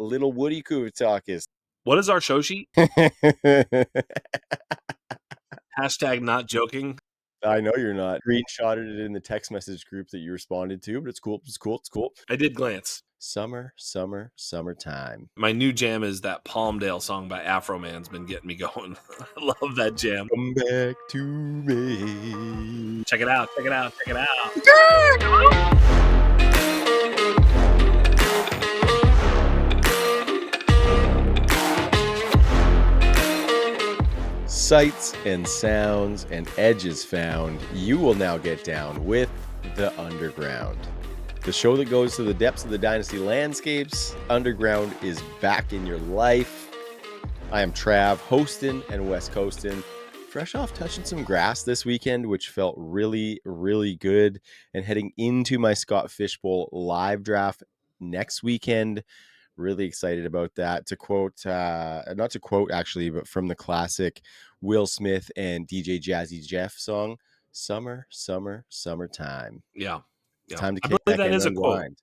Little Woody Kuvitakis. What is our show sheet? Hashtag not joking. I know you're not. Screenshotted it in the text message group that you responded to, but it's cool. It's cool. It's cool. I did glance. Summertime. My new jam is that Palmdale song by Afro Man's been getting me going. I love that jam. Come back to me. Check it out. Check it out. Check it out. Sights and sounds and edges found. You will now get down with The Underground. The show that goes to the depths of the Dynasty landscapes. Underground is back in your life. I am Trav, hosting and West Coastin'. Fresh off touching some grass this weekend, which felt really, really good. And heading into my Scott Fishbowl live draft next weekend. Really excited about that. To quote, not to quote actually, but from the classic Will Smith and DJ Jazzy Jeff song, Summertime. Yeah. It's time to I kick believe back that and is a quote. unwind.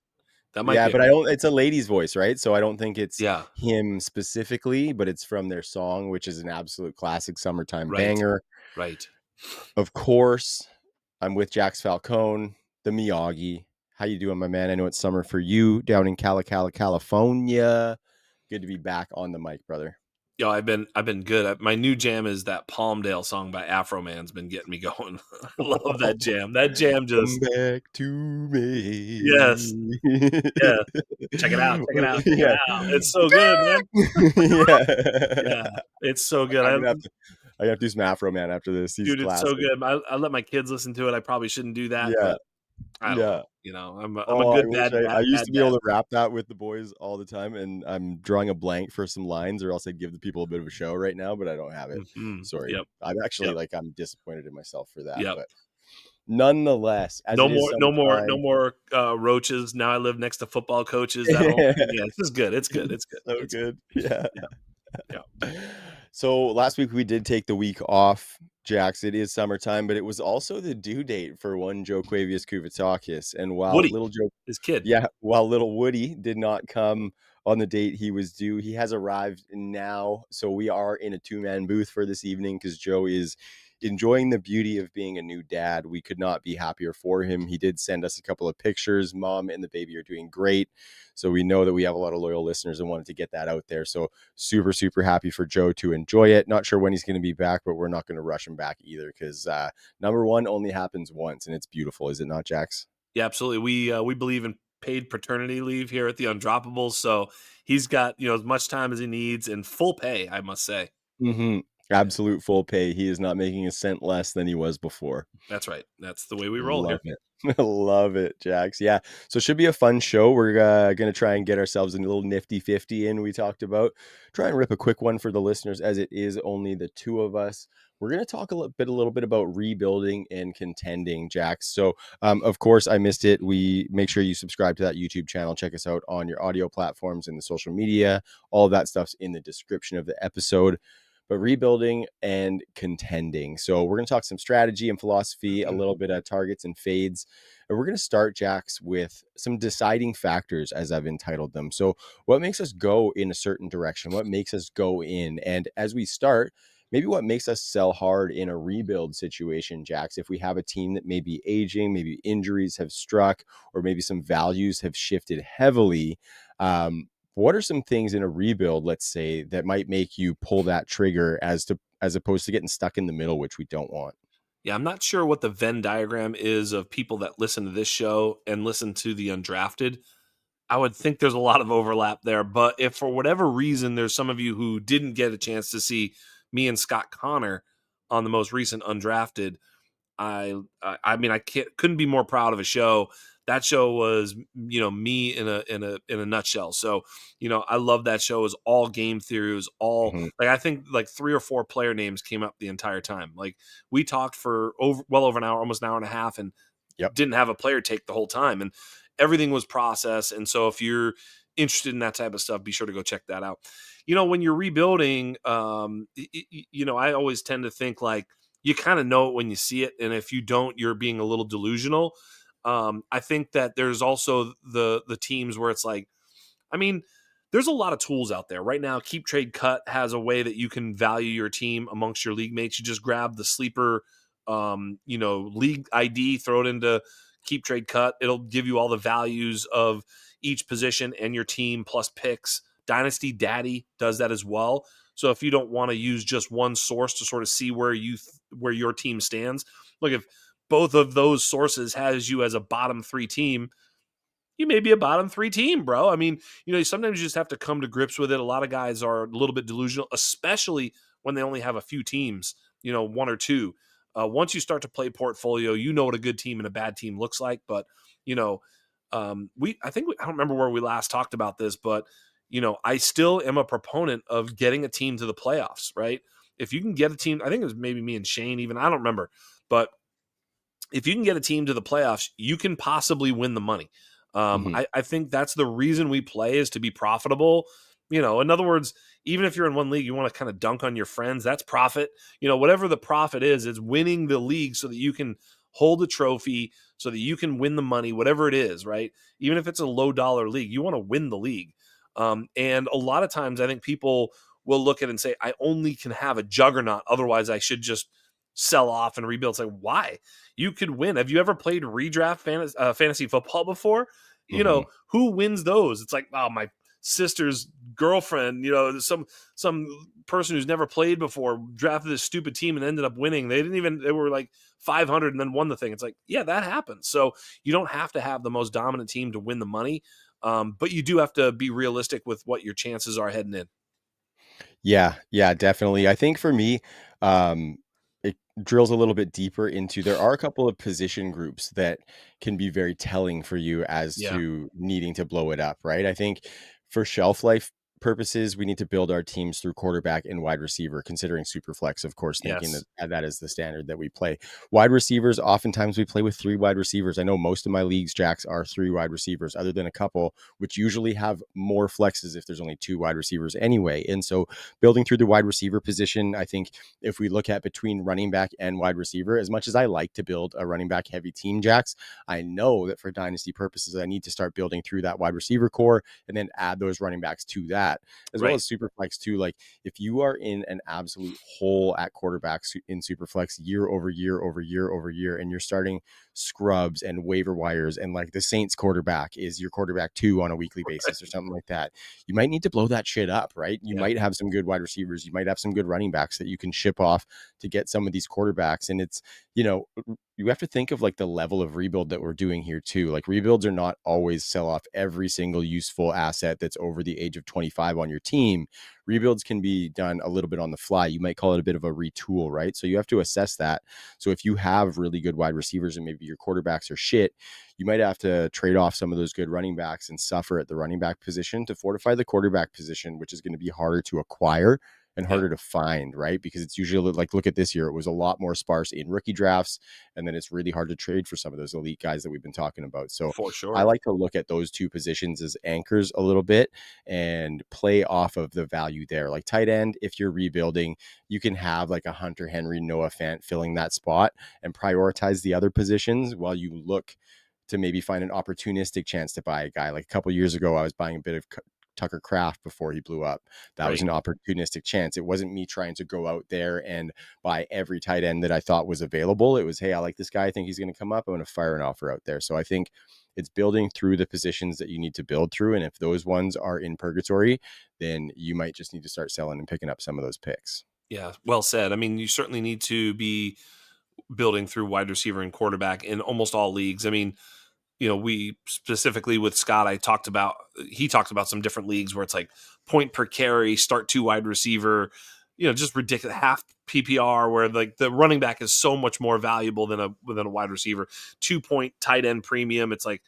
That might Yeah, be but I don't. It's a lady's voice, right? So I don't think it's him specifically, but it's from their song, which is an absolute classic summertime right. banger. Right. Of course, I'm with Jax Falcone, the Miyagi. How you doing, my man? I know it's summer for you down in California. Good to be back on the mic, brother. Yo, I've been good. My new jam is that Palmdale song by Afro Man's been getting me going. I love that jam. That jam just come back to me. Yes. Yeah. Check it out. Check it out. Check it out. It's so good, man. Yeah. It's so good. I have to do some Afro Man after this. He's dude, classic. It's so good. I let my kids listen to it. I probably shouldn't do that, but I don't know. You know, I'm a good dad. I used to be able to rap that with the boys all the time, and I'm drawing a blank for some lines, or else I'd give the people a bit of a show right now, but I don't have it. Mm-hmm. Sorry. Yep. I'm actually I'm disappointed in myself for that. Yep. But nonetheless, no more roaches. Now I live next to football coaches. That whole thing. Yeah, this is good. It's good. It's good. So it's good. Yeah. So last week we did take the week off, Jax. It is summertime, but it was also the due date for one Joe Quavius Kuvitakis. And while Woody, little Joe, his kid, while little Woody did not come on the date he was due, he has arrived now. So we are in a 2-man booth for this evening because Joe is enjoying the beauty of being a new dad. We could not be happier for him. He did send us a couple of pictures. Mom and the baby are doing great. So we know that we have a lot of loyal listeners and wanted to get that out there. So super, super happy for Joe to enjoy it. Not sure when he's going to be back, but we're not going to rush him back either because number one only happens once and it's beautiful. Is it not, Jax? Yeah, absolutely. We believe in paid paternity leave here at the Undroppables. So he's got, as much time as he needs and full pay, I must say. Mm-hmm. Absolute full pay. He is not making a cent less than he was before. That's right. That's the way we roll Love here. It. Love it, Jax. Yeah. So it should be a fun show. We're going to try and get ourselves a little nifty 50 in. We talked about try and rip a quick one for the listeners as it is only the two of us. We're going to talk a little bit about rebuilding and contending, Jax. So, of course, I missed it. We make sure you subscribe to that YouTube channel. Check us out on your audio platforms and the social media. All of that stuff's in the description of the episode. But rebuilding and contending. So we're going to talk some strategy and philosophy, a little bit of targets and fades. And we're going to start, Jax, with some deciding factors, as I've entitled them. So what makes us go in a certain direction? What makes us go in? And as we start, maybe what makes us sell hard in a rebuild situation, Jax, if we have a team that may be aging, maybe injuries have struck, or maybe some values have shifted heavily. What are some things in a rebuild, let's say, that might make you pull that trigger as opposed to getting stuck in the middle, which we don't want? Yeah, I'm not sure what the Venn diagram is of people that listen to this show and listen to the Undrafted. I would think there's a lot of overlap there, but if for whatever reason there's some of you who didn't get a chance to see me and Scott Connor on the most recent Undrafted, I couldn't be more proud of a show. That show was, me in a nutshell. So, I love that show. It was all game theory. It was all I think 3 or 4 player names came up the entire time. Like we talked for well over an hour, almost an hour and a half, and didn't have a player take the whole time. And everything was processed. And so if you're interested in that type of stuff, be sure to go check that out. When you're rebuilding, I always tend to think you kind of know it when you see it. And if you don't, you're being a little delusional. I think that there's also the teams where it's there's a lot of tools out there right now. Keep Trade Cut has a way that you can value your team amongst your league mates. You just grab the sleeper, league ID, throw it into Keep Trade Cut. It'll give you all the values of each position and your team plus picks. Dynasty Daddy does that as well. So if you don't want to use just one source to sort of see where your team stands, look, if both of those sources has you as a bottom 3 team, you may be a bottom 3 team, bro. I mean, sometimes you just have to come to grips with it. A lot of guys are a little bit delusional, especially when they only have a few teams, one or two. Once you start to play portfolio, you know what a good team and a bad team looks like. But, you know, I don't remember where we last talked about this, but, I still am a proponent of getting a team to the playoffs, right? If you can get a team, I think it was maybe me and Shane even, I don't remember, but if you can get a team to the playoffs, you can possibly win the money. Mhm. I think that's the reason we play, is to be profitable. In other words, even if you're in one league, you want to kind of dunk on your friends, that's profit. Whatever the profit is winning the league so that you can hold a trophy, so that you can win the money, whatever it is, right? Even if it's a low dollar league, you want to win the league. And a lot of times I think people will look at it and say, I only can have a juggernaut, otherwise I should just sell off and rebuild. It's like, why? You could win. Have you ever played redraft fantasy football before? Mhm. Who wins those? It's like, oh, my sister's girlfriend, some person who's never played before drafted this stupid team and ended up winning. They were like 500 and then won the thing. It's like, yeah, that happens. So you don't have to have the most dominant team to win the money. But you do have to be realistic with what your chances are heading in. Yeah, yeah, definitely. I think for me, it drills a little bit deeper into, there are a couple of position groups that can be very telling for you as Yeah. to needing to blow it up, right? I think for shelf life purposes, we need to build our teams through quarterback and wide receiver, considering super flex, of course, thinking Yes. that that is the standard that we play. Wide receivers, oftentimes we play with 3 wide receivers. I know most of my leagues, Jacks, are 3 wide receivers, other than a couple, which usually have more flexes if there's only 2 wide receivers anyway. And so building through the wide receiver position, I think if we look at between running back and wide receiver, as much as I like to build a running back heavy team, Jacks, I know that for dynasty purposes, I need to start building through that wide receiver core and then add those running backs to that, as well Right. as superflex too. Like if you are in an absolute hole at quarterback in superflex year over year over year over year, and you're starting scrubs and waiver wires, and like the Saints quarterback is your quarterback 2 on a weekly basis or something like that, you might need to blow that shit up, right? You Yeah. might have some good wide receivers, you might have some good running backs that you can ship off to get some of these quarterbacks. And it's, you have to think of like the level of rebuild that we're doing here too. Like rebuilds are not always sell off every single useful asset that's over the age of 25 on your team. Rebuilds can be done a little bit on the fly. You might call it a bit of a retool, right? So you have to assess that. So if you have really good wide receivers and maybe your quarterbacks are shit, you might have to trade off some of those good running backs and suffer at the running back position to fortify the quarterback position, which is going to be harder to acquire and Yeah. harder to find, right? Because it's usually like, look at this year, it was a lot more sparse in rookie drafts, and then it's really hard to trade for some of those elite guys that we've been talking about. So For I sure. like to look at those 2 positions as anchors a little bit and play off of the value there. Like tight end, if you're rebuilding, you can have like a Hunter Henry, Noah Fant filling that spot and prioritize the other positions while you look to maybe find an opportunistic chance to buy a guy. Like a couple of years ago, I was buying a bit of Tucker Kraft before he blew up. That was Right. an opportunistic chance. It wasn't me trying to go out there and buy every tight end that I thought was available. It was, hey, I like this guy. I think he's going to come up. I'm going to fire an offer out there. So I think it's building through the positions that you need to build through. And if those ones are in purgatory, then you might just need to start selling and picking up some of those picks. Yeah. Well said. I mean, you certainly need to be building through wide receiver and quarterback in almost all leagues. I mean, we specifically with Scott, he talked about some different leagues where it's like point per carry, start 2 wide receiver, just ridiculous, half PPR, where like the running back is so much more valuable than a wide receiver. 2-point tight end premium. It's like,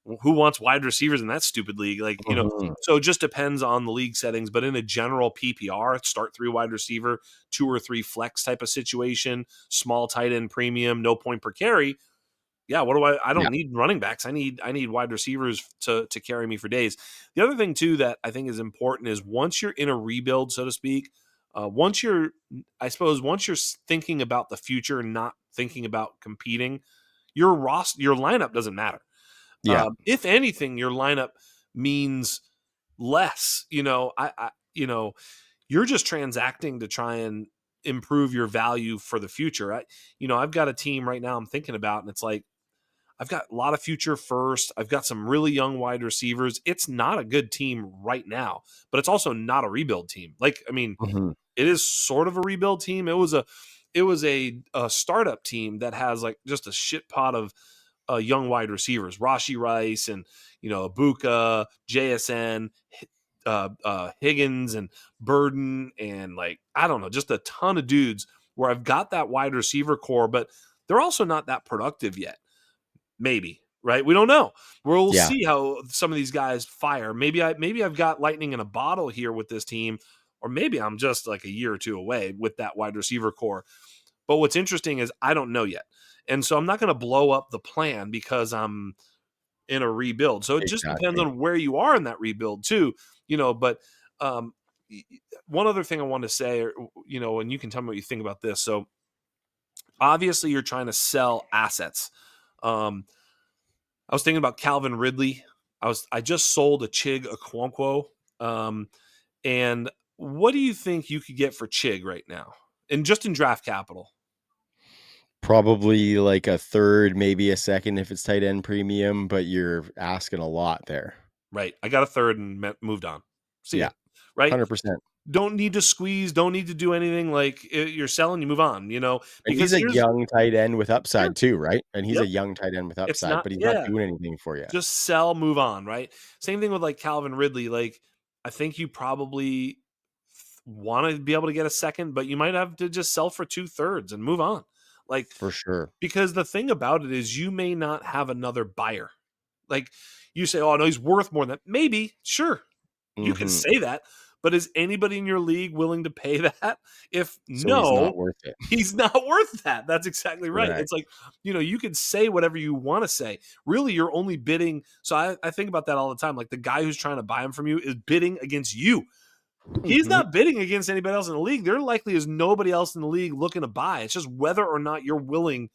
who wants wide receivers in that stupid league? Like, Mhm. so it just depends on the league settings. But in a general PPR, start 3 wide receiver, 2 or 3 flex type of situation, small tight end premium, no point per carry. Yeah, what do I Yeah. don't need running backs. I need wide receivers to carry me for days. The other thing too that I think is important is once you're in a rebuild, so to speak, once you're thinking about the future, not thinking about competing, your lineup doesn't matter. Yeah. If anything, your lineup means less. You're just transacting to try and improve your value for the future. I've got a team right now I'm thinking about, and it's like I've got a lot of future first. I've got some really young wide receivers. It's not a good team right now, but it's also not a rebuild team. Mhm. It is sort of a rebuild team. It was a startup team that has like just a shit pot of young wide receivers, Rashi Rice and Abuka, JSN, Higgins and Burden, and like I don't know, just a ton of dudes where I've got that wide receiver core, but they're also not that productive yet. Maybe, right? We don't know. We'll Yeah, see how some of these guys fire. Maybe I've got lightning in a bottle here with this team, or maybe I'm just like a year or two away with that wide receiver core. But what's interesting is I don't know yet. And so I'm not going to blow up the plan because I'm in a rebuild. So it just depends exactly. on where you are in that rebuild too, but um one other thing I want to say, and you can tell me what you think about this. So obviously you're trying to sell assets. Um I was thinking about Calvin Ridley. I just sold a Chig Okonkwo. Um, and what do you think you could get for Chig right now? And just in draft capital, Probably like a third, maybe a second if it's tight end premium, but you're asking a lot there. right? I got a third and moved on. See Yeah, ya. Right? 100%. Don't need to squeeze, don't need to do anything. Like you're selling, you move on, And he's because a here's young tight end with sure. upside too, right? And he's a Yep. young tight end with It's upside, not, but he's not yeah. doing anything for you. Just sell, move on, right? Same thing with like Calvin Ridley. Like, I think you probably want to be able to get a second, but you might have to just sell for 2/3 and move on. Like, For sure. because the thing about it is you may not have another buyer. Like, you say, oh, no, he's worth more than that. Maybe, sure, you can Mhm. say that, but is anybody in your league willing to pay that? If So he's no, not worth it. he's not worth that. That's exactly right. Correct. It's like, you can say whatever you want to say. Really, you're only bidding. So I think about that all the time. Like the guy who's trying to buy him from you is bidding against you. He's Mhm. not bidding against anybody else in the league. There likely is nobody else in the league looking to buy. It's just whether or not you're willing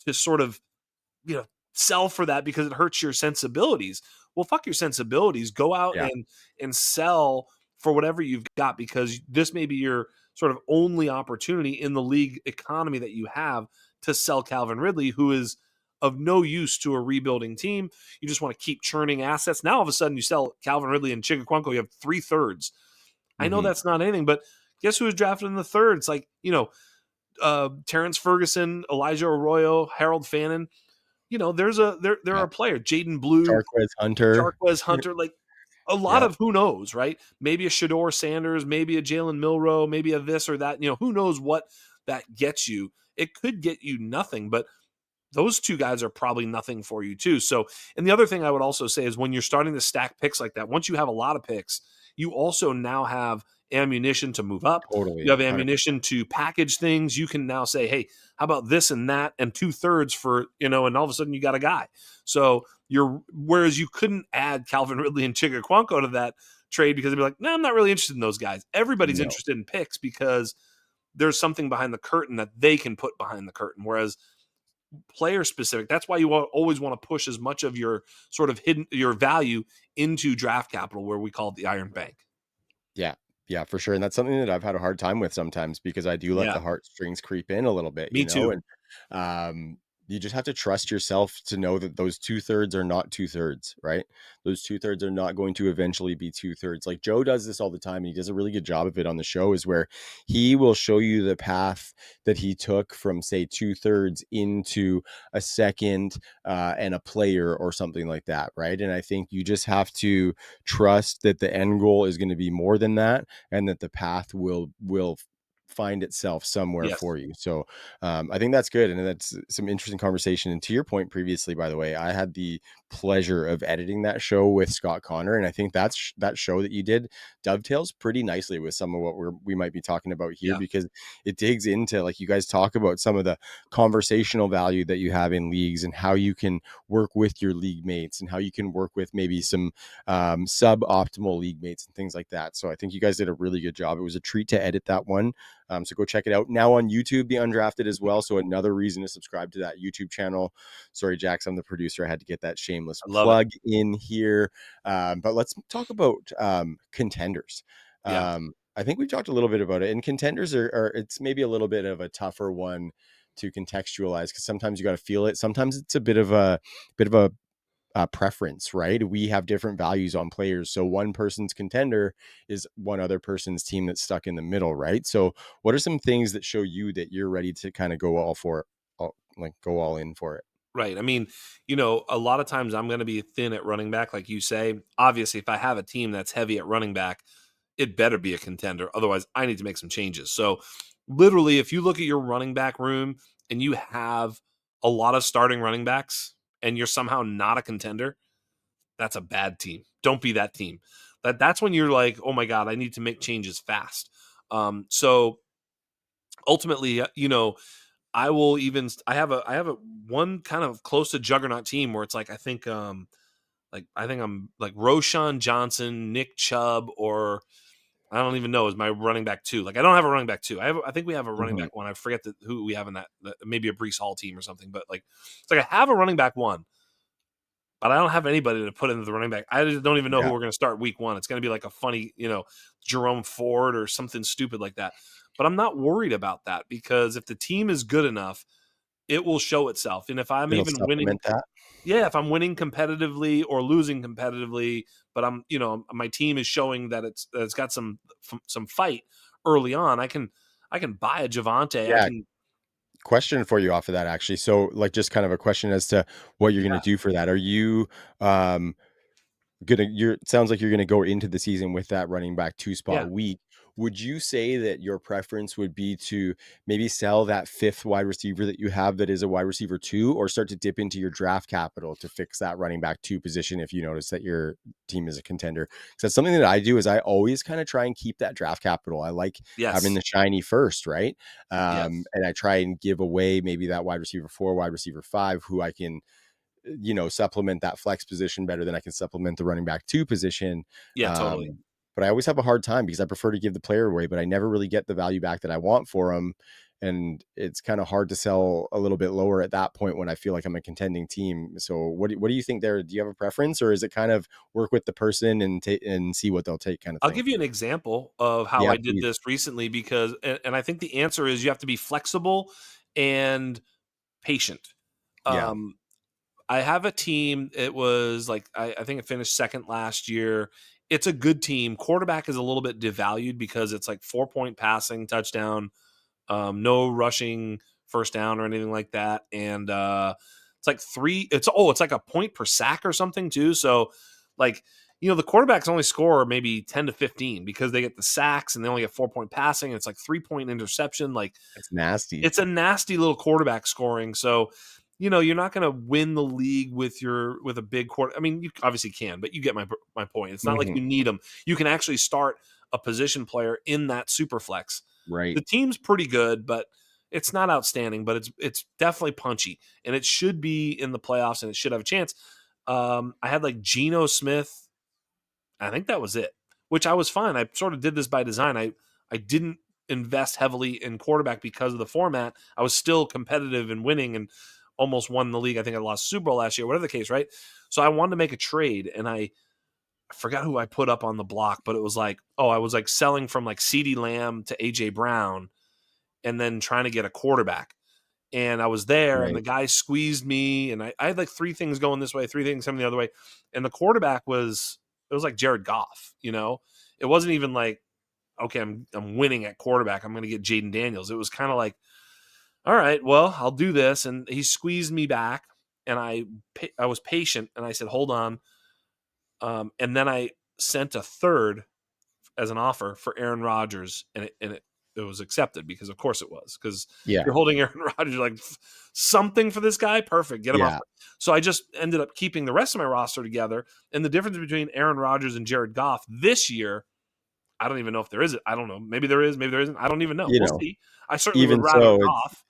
to sort of, you know, sell for that because it hurts your sensibilities. Well, fuck your sensibilities. Go out Yeah. and sell for whatever you've got, because this may be your sort of only opportunity in the league economy that you have to sell Calvin Ridley, who is of no use to a rebuilding team. You just want to keep churning assets. Now all of a sudden you sell Calvin Ridley and Chigaquanko, you have 3/3. I know Mhm. that's not anything, but guess who was drafted in the third? It's like, Terrence Ferguson, Elijah Arroyo, Harold Fannin. There Yeah. are players, Jaden Blue, Jarquez Hunter. Jarquez Hunter, like a lot Yeah. of who knows, right? Maybe a Shador Sanders, maybe a Jalen Milrow, maybe a this or that. Who knows what that gets you? It could get you nothing, but those two guys are probably nothing for you too. So, and the other thing I would also say is when you're starting to stack picks like that, once you have a lot of picks, you also now have ammunition to move up. You Totally. have 100%. ammunition to package things. You can now say, hey, how about this and that and 2/3 for, and all of a sudden you got a guy. So whereas you couldn't add Calvin Ridley and Chigaquanko to that trade because they'd be like, no, I'm not really interested in those guys. Everybody's No. interested in picks because there's something behind the curtain that they can put behind the curtain. Whereas player specific. That's why you always want to push as much of your sort of hidden your value into draft capital, where we call it the Iron Bank. Yeah. Yeah, for sure, and that's something that I've had a hard time with sometimes because I do let Yeah, the heartstrings creep in a little bit, me too. and, you just have to trust yourself to know that those 2/3 are not 2/3, right? Those 2/3 are not going to eventually be 2/3. Like, Joe does this all the time, and he does a really good job of it on the show, is where he will show you the path that he took from, say, 2/3 into a second, and a player or something like that, right? And I think you just have to trust that the end goal is gonna be more than that, and that the path will find itself somewhere Yes. for you. So I think that's good, and that's some interesting conversation. And to your point previously, by the way, I had the pleasure of editing that show with Scott Connor, and I think that show that you did dovetails pretty nicely with some of what we might be talking about here, Yeah. because it digs into, like, you guys talk about some of the conversational value that you have in leagues and how you can work with your league mates and how you can work with maybe some suboptimal league mates and things like that. So I think you guys did a really good job. It was a treat to edit that one. So go check it out now on YouTube, The Undrafted as well. So another reason to subscribe to that YouTube channel. Sorry, Jax, I'm the producer. I had to get that shameless I love it. plug in here. But let's talk about contenders. Yeah. I think we've talked a little bit about it, and contenders are it's maybe a little bit of a tougher one to contextualize because sometimes you got to feel it. Sometimes it's a bit of a preference, right? We have different values on players. So one person's contender is one other person's team that's stuck in the middle, right? So what are some things that show you that you're ready to kind of go all for it, go all in for it? Right. I mean, a lot of times I'm going to be thin at running back, like you say. Obviously, if I have a team that's heavy at running back, it better be a contender. Otherwise, I need to make some changes. So, literally, if you look at your running back room and you have a lot of starting running backs and you're somehow not a contender, that's a bad team. Don't be that team. That's when you're like, oh my God, I need to make changes fast. So ultimately, I have a one kind of close to juggernaut team where it's like I think I'm like Roshan Johnson, Nick Chubb, or I don't even know is my running back two. Like I don't have a running back two. I think we have a running Mhm. back one. I forget who we have in that. Maybe a Brees Hall team or something. But like it's like I have a running back one, but I don't have anybody to put into the running back. I just don't even know who Yeah. we're going to start week one. It's going to be like a funny, Jerome Ford or something stupid like that. But I'm not worried about that because if the team is good enough, it will show itself. And if I'm It'll even winning, supplement that. yeah, if I'm winning competitively or losing competitively, but my team is showing that it's got some fight early on. I can buy a Javante. I Yeah. can, Question for you off of that actually. So like just kind of a question as to what you're going to yeah, do for that. Are you um you're it sounds like you're gonna go into the season with that running back two yeah, spot weak. Would you say that your preference would be to maybe sell that fifth wide receiver that you have that is a wide receiver two, or start to dip into your draft capital to fix that running back two position if you notice that your team is a contender? Because that's something that I do is I always kind of try and keep that draft capital. I like having yes, the shiny first, right? yes, And I try and give away maybe that wide receiver four, wide receiver five, who I can supplement that flex position better than I can supplement the running back two position. yeah, totally. But I always have a hard time because I prefer to give the player away, but I never really get the value back that I want for them. And it's kind of hard to sell a little bit lower at that point when I feel like I'm a contending team. So what do you think there? Do you have a preference, or is it kind of work with the person and and see what they'll take kind of I'll thing? give you an example of how Yeah, I did please. this recently because, and I think the answer is you have to be flexible and patient. Yeah, Um, I have a team. It was like I think it finished second last year. It's a good team. Quarterback is a little bit devalued because it's like 4 point passing touchdown, no rushing first down or anything like that, and it's like three. It's like a point per sack or something too. So like the quarterbacks only score maybe 10 to 15 because they get the sacks and they only get 4 point passing. And it's like 3 point interception. Like it's nasty. it's a nasty little quarterback scoring. So, you're not going to win the league with a big quarter. I mean, you obviously can, but you get my point. It's not like Mhm. you need them. You can actually start a position player in that super flex. Right. The team's pretty good, but it's not outstanding, but it's definitely punchy and it should be in the playoffs and it should have a chance. I had like Geno Smith. I think that was it, which I was fine. I sort of did this by design. I didn't invest heavily in quarterback because of the format. I was still competitive and winning and almost won the league. I think I lost Super Bowl last year, whatever the case, right? So I wanted to make a trade and I forgot who I put up on the block, but it was like, oh, I was like selling from like CeeDee Lamb to AJ Brown and then trying to get a quarterback. And I was there, and the Right. guy squeezed me, and I had like three things going this way, three things coming the other way, and the quarterback was like Jared Goff. It wasn't even like okay, I'm winning at quarterback. I'm going to get Jaden Daniels. It was kind of like all right, well, I'll do this, and he squeezed me back, and I was patient, and I said hold on, and then I sent a third as an offer for Aaron Rodgers, and it was accepted because of course it was because Yeah. you're holding Aaron Rodgers like something for this guy, perfect, get him off. Yeah. So I just ended up keeping the rest of my roster together, and the difference between Aaron Rodgers and Jared Goff this year, I don't even know if there is it. I don't know. Maybe there is. Maybe there isn't. I don't even know. You We'll know, see. I certainly would even rather so, it's Goff.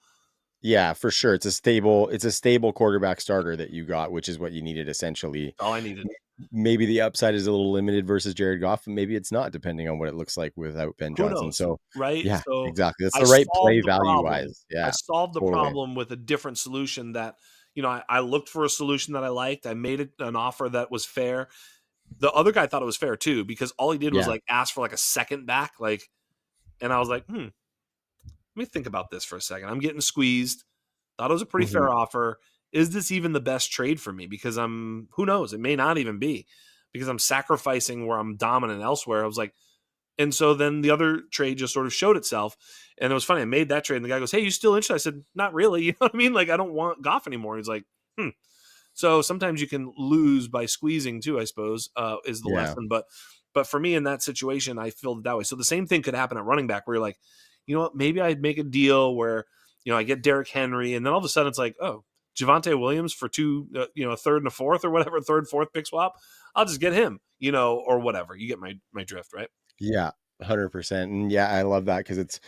Yeah, for sure. It's a stable quarterback starter that you got, which is what you needed essentially. All I needed. Maybe the upside is a little limited versus Jared Goff, and maybe it's not, depending on what it looks like without Ben Who Johnson. knows, So, right? yeah, So exactly. That's I the right play solved the problem. value-wise. I Yeah, solved the totally. problem with a different solution that, I looked for a solution that I liked. I made it an offer that was fair. The other guy thought it was fair too, because all he did was Yeah. like ask for like a second back, and I was like, let me think about this for a second. I'm getting squeezed. Thought it was a pretty Mhm. fair offer. Is this even the best trade for me? Because who knows? It may not even be, because I'm sacrificing where I'm dominant elsewhere. I was like, and so then the other trade just sort of showed itself. And it was funny. I made that trade, and the guy goes, "Hey, you still interested?" I said, "Not really." You know what I mean? Like, I don't want Goff anymore. He's like, "Hmm." So sometimes you can lose by squeezing too, I suppose, is the Yeah. lesson. But for me in that situation, I feel that way. So the same thing could happen at running back, where you're like, you know what, maybe I'd make a deal where, I get Derrick Henry, and then all of a sudden it's like, oh, Javante Williams for two, a third and a fourth or whatever, third, fourth pick swap. I'll just get him, or whatever. You get my drift, right? Yeah, 100%. And yeah, I love that because it's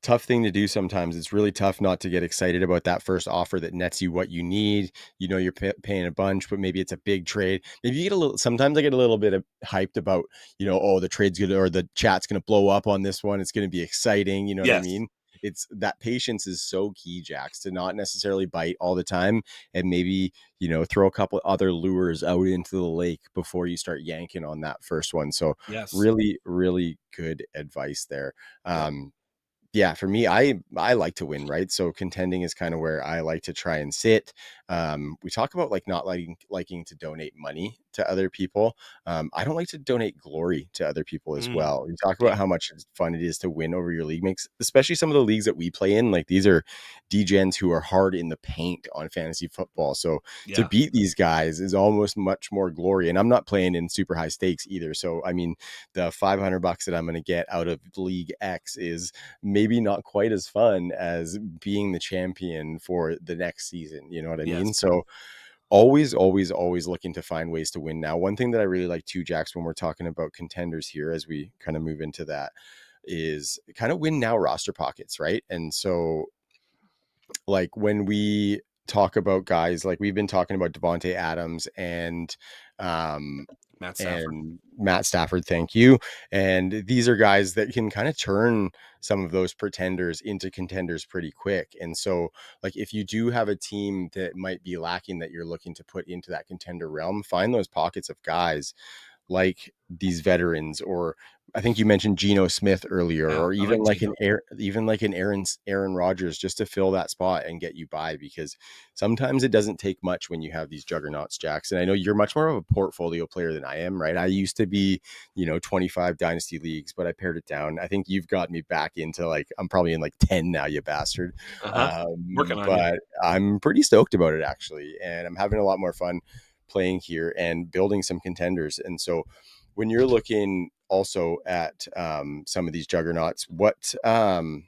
tough thing to do sometimes. It's really tough not to get excited about that first offer that nets you what you need. You know, you're paying a bunch, but maybe it's a big trade. Maybe you get a little, sometimes I get a little bit of hyped about, oh, the trade's good or the chat's going to blow up on this one. It's going to be exciting. You know what I Yes. mean? It's that patience is so key, Jax, to not necessarily bite all the time and maybe, throw a couple other lures out into the lake before you start yanking on that first one. So Yes. really, really good advice there. Yep. Yeah, for me, I like to win, right? So contending is kind of where I like to try and sit. We talk about like not liking to donate money to other people. I don't like to donate glory to other people as Mm, well. We talk about yeah. how much fun it is to win over your league makes, especially some of the leagues that we play in. Like these are DGens who are hard in the paint on fantasy football. So to Yeah. beat these guys is almost much more glory. And I'm not playing in super high stakes either. So I mean, the $500 that I'm going to get out of League X is maybe not quite as fun as being the champion for the next season. You know what I Yes. mean? So always, always, always looking to find ways to win. Now, one thing that I really like too, Jax, when we're talking about contenders here, as we kind of move into that, is kind of win now roster pockets, right? And so like when we talk about guys, like we've been talking about Devonte Adams um Matt Stafford. and Matt Stafford, thank you. And these are guys that can kind of turn some of those pretenders into contenders pretty quick. And so, like, if you do have a team that might be lacking that you're looking to put into that contender realm, find those pockets of guys like these veterans, or I think you mentioned Geno Smith earlier, Yeah, or I even like like Geno. an Aaron Rodgers, just to fill that spot and get you by, because sometimes it doesn't take much when you have these juggernauts, Jackson. I know you're much more of a portfolio player than I am, right? I used to be, 25 dynasty leagues, but I pared it down. I think you've got me back into like, I'm probably in like 10 now, you bastard. Uh-huh. Working on you. But I'm pretty stoked about it actually. And I'm having a lot more fun playing here and building some contenders. And so when you're looking also at some of these juggernauts, what do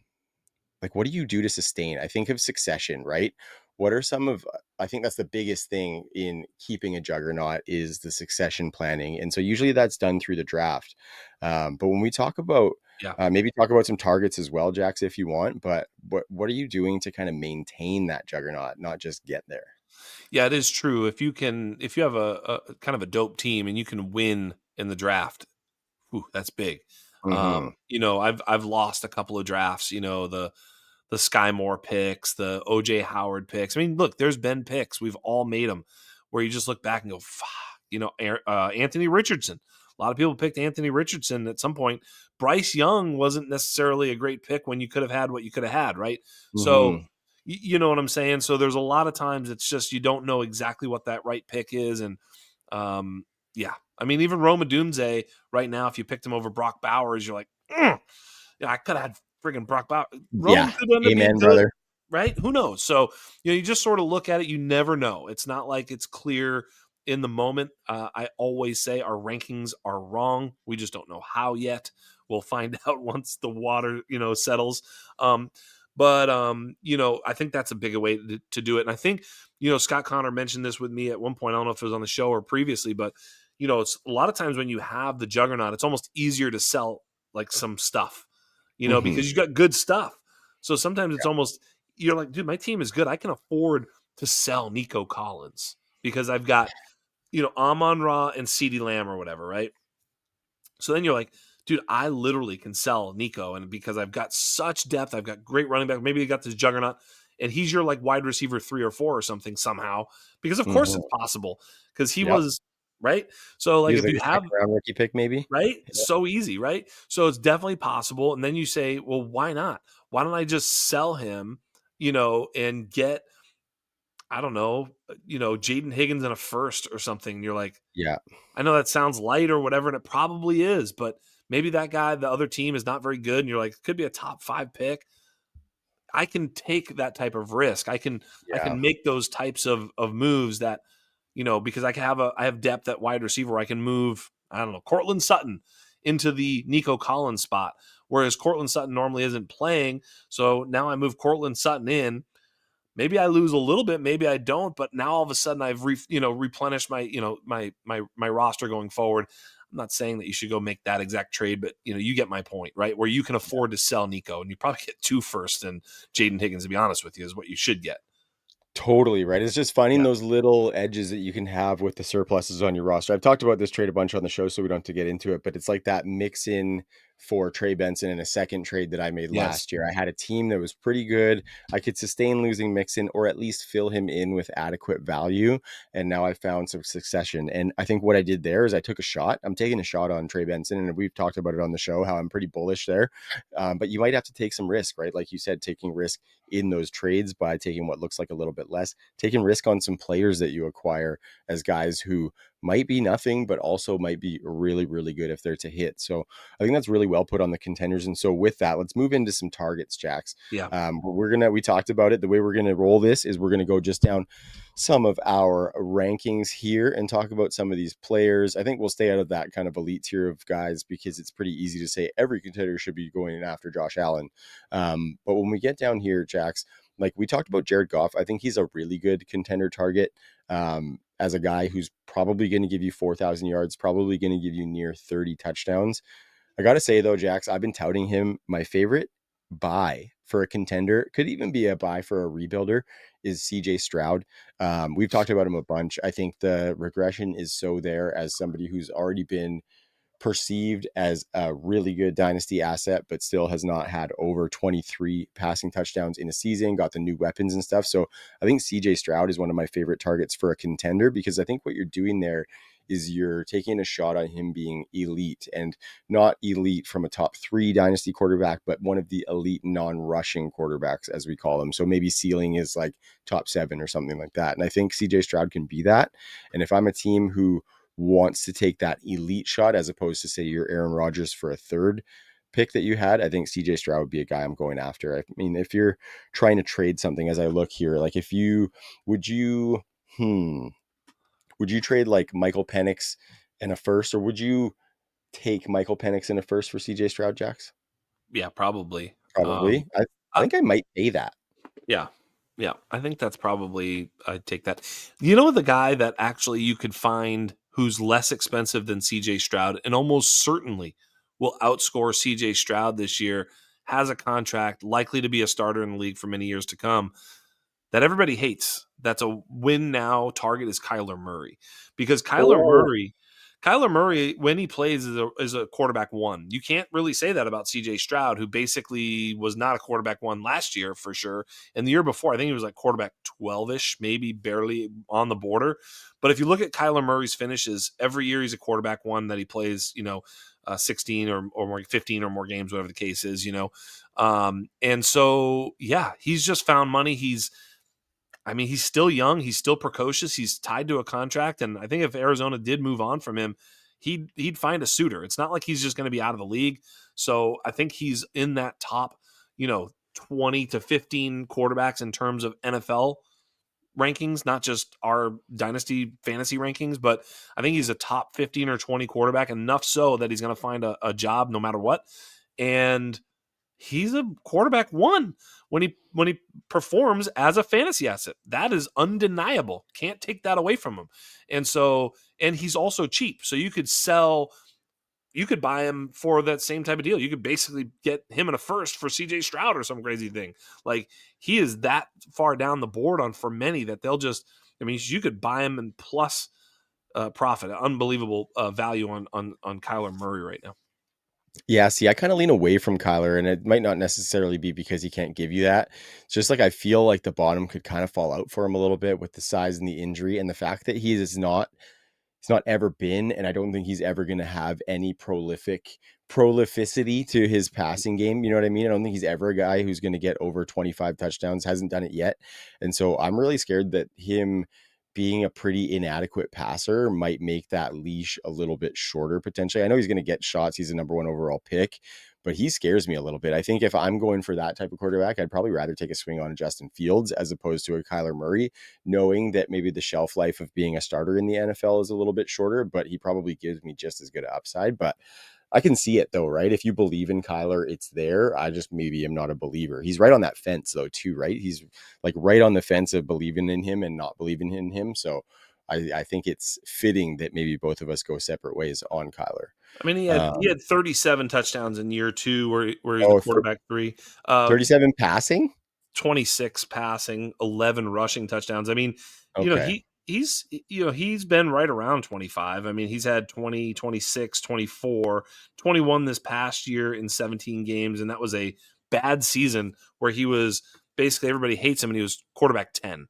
you do to sustain? I think of succession, right? What are some of, I think that's the biggest thing in keeping a juggernaut is the succession planning. And so usually that's done through the draft. But when we talk about, Yeah. maybe talk about some targets as well, Jax, if you want, but what are you doing to kind of maintain that juggernaut, not just get there? Yeah, it is true. If you have a kind of a dope team and you can win in the draft, whew, that's big. Mm-hmm. I've lost a couple of drafts, the Sky Moore picks, the OJ Howard picks. I mean, look, there's been picks. We've all made them where you just look back and go, fuck, Anthony Richardson. A lot of people picked Anthony Richardson at some point. Bryce Young wasn't necessarily a great pick when you could have had what you could have had, right? So, Mm-hmm. you know what I'm saying? So there's a lot of times it's just you don't know exactly what that right pick is. And um, yeah, I mean, even Roma Dunze right now, if you picked him over Brock Bowers, you're like, yeah, I could have had friggin' Brock Bowers. Roman Yeah. could end up being Amen, good, brother. right? Who knows? So, you just sort of look at it. You never know. It's not like it's clear in the moment. I always say our rankings are wrong. We just don't know how yet. We'll find out once the water, settles. Um, but I think that's a bigger way to do it. And I think, Scott Connor mentioned this with me at one point. I don't know if it was on the show or previously, but it's a lot of times when you have the juggernaut, it's almost easier to sell like some stuff, Mm-hmm. because you got good stuff. So sometimes it's almost you're like, dude, my team is good. I can afford to sell Nico Collins because I've got, Amon-Ra and CeeDee Lamb or whatever, right? So then you're like, dude, I literally can sell Nico, and because I've got such depth, I've got great running back. Maybe I got this juggernaut, and he's your like wide receiver 3 or 4 or something somehow. Because of course it's Mhm. possible. Because he Yep. was right. So He like was if like you a have second round rookie pick, maybe. right, Yeah. so easy, right? So it's definitely possible. And then you say, well, why not? Why don't I just sell him? And get I don't know, Jaden Higgins in a first or something. And you're like, Yeah. I know that sounds light or whatever, and it probably is, but maybe that guy, the other team is not very good, and you're like, could be a top 5 pick. I can take that type of risk. I can make those types of moves that, because I have depth at wide receiver. I can move, I don't know, Cortland Sutton into the Nico Collins spot, whereas Cortland Sutton normally isn't playing. So now I move Cortland Sutton in. Maybe I lose a little bit, maybe I don't, but now all of a sudden I've replenished my my roster going forward. I'm not saying that you should go make that exact trade, but you get my point, right? Where you can afford to sell Nico, and you probably get 2 firsts and Jaden Higgins. To be honest with you, is what you should get. Totally, right? It's just finding Yeah. those little edges that you can have with the surpluses on your roster. I've talked about this trade a bunch on the show, so we don't have to get into it, but it's like that mix in for Trey Benson in a second trade that I made Yes. last year. I had a team that was pretty good. I could sustain losing Mixon or at least fill him in with adequate value. And now I found some succession. And I think what I did there is I took a shot. I'm taking a shot on Trey Benson, and we've talked about it on the show, how I'm pretty bullish there. But you might have to take some risk, right? Like you said, taking risk in those trades by taking what looks like a little bit less, taking risk on some players that you acquire as guys who might be nothing, but also might be really, really good if they're to hit. So I think that's really well put on the contenders. And so with that, let's move into some targets, Jax. Yeah. We talked about it. The way we're going to roll this is we're going to go just down some of our rankings here and talk about some of these players. I think we'll stay out of that kind of elite tier of guys because it's pretty easy to say every contender should be going after Josh Allen. But when we get down here, Jax, like we talked about Jared Goff, I think he's a really good contender target as a guy who's probably going to give you 4,000 yards, probably going to give you near 30 touchdowns. I got to say, though, Jax, I've been touting him. My favorite buy for a contender, could even be a buy for a rebuilder, is CJ Stroud. We've talked about him a bunch. I think the regression is so there as somebody who's already been perceived as a really good dynasty asset, but still has not had over 23 passing touchdowns in a season, got the new weapons and stuff. So I think CJ Stroud is one of my favorite targets for a contender because I think what you're doing there is you're taking a shot on him being elite, and not elite from a top 3 dynasty quarterback, but one of the elite non-rushing quarterbacks, as we call them. So maybe ceiling is like top 7 or something like that. And I think CJ Stroud can be that. And if I'm a team who wants to take that elite shot as opposed to say you're Aaron Rodgers for a third pick that you had, I think CJ Stroud would be a guy I'm going after. I mean, if you're trying to trade something, as I look here, like if you would you would you trade like Michael Penix in a first, or would you take Michael Penix in a first for CJ Stroud, Jax? Yeah, probably. Probably. I I, think I might pay that. yeah. Yeah. I think that's probably, I'd take that. You know, the guy that actually you could find who's less expensive than CJ Stroud and almost certainly will outscore CJ Stroud this year, has a contract, likely to be a starter in the league for many years to come, that everybody hates. That's a win now target is Kyler Murray. Because Oh, Kyler Murray, when he plays, is a quarterback one. You can't really say that about CJ Stroud, who basically was not a quarterback one last year for sure. And the year before, I think he was like quarterback 12 ish, maybe barely on the border. But if you look at Kyler Murray's finishes, every year he's a quarterback one that he plays, 16 or more, 15 or more games, whatever the case is. And so, yeah, he's just found money. He's still young. He's still precocious. He's tied to a contract, and I think if Arizona did move on from him, he'd find a suitor. It's not like he's just going to be out of the league. So I think he's in that top, 20 to 15 quarterbacks in terms of NFL rankings, not just our dynasty fantasy rankings, but I think he's a top 15 or 20 quarterback, enough so that he's going to find a job no matter what. And he's a quarterback one when he performs as a fantasy asset. That is undeniable. Can't take that away from him. And he's also cheap. So you could sell you could buy him for that same type of deal. You could basically get him in a first for CJ Stroud or some crazy thing. Like, he is that far down the board on for many that they'll just, I mean, you could buy him and plus profit, unbelievable value on Kyler Murray right now. Yeah, see, I kind of lean away from Kyler, and it might not necessarily be because he can't give you that. It's just like I feel like the bottom could kind of fall out for him a little bit with the size and the injury, and the fact that he's not ever been, and I don't think he's ever going to have any prolificity to his passing game. You know what I mean? I don't think he's ever a guy who's going to get over 25 touchdowns. Hasn't done it yet, and so I'm really scared that him being a pretty inadequate passer might make that leash a little bit shorter potentially. I know he's going to get shots. He's a number one overall pick, but he scares me a little bit. I think if I'm going for that type of quarterback, I'd probably rather take a swing on Justin Fields as opposed to a Kyler Murray, knowing that maybe the shelf life of being a starter in the NFL is a little bit shorter, but he probably gives me just as good upside. But I can see it though, right? If you believe in Kyler, it's there. I just maybe am not a believer. He's right on that fence though, too, right? He's like right on the fence of believing in him and not believing in him. So I think it's fitting that maybe both of us go separate ways on Kyler. I mean, he had 37 touchdowns in year two, where he's the Oh, quarterback three. Uh, 37 passing? 26 passing, 11 rushing touchdowns. I mean, Okay. he's been right around 25. I mean, he's had 20, 26, 24, 21 this past year in 17 games, and that was a bad season where he was basically, everybody hates him and he was quarterback 10.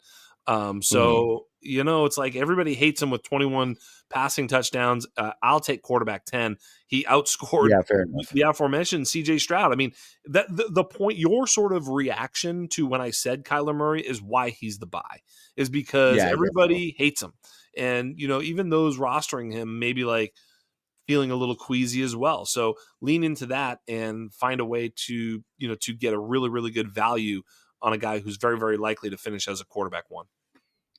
Mhm. So, it's like everybody hates him with 21 passing touchdowns. I'll take quarterback 10. He outscored Yeah, fair enough. the aforementioned CJ Stroud. I mean, that the point, your sort of reaction to when I said Kyler Murray is why he's the buy, is because Yeah, I guess so. everybody hates him. And, even those rostering him maybe like feeling a little queasy as well. So lean into that and find a way to get a really, really good value on a guy who's very, very likely to finish as a quarterback one.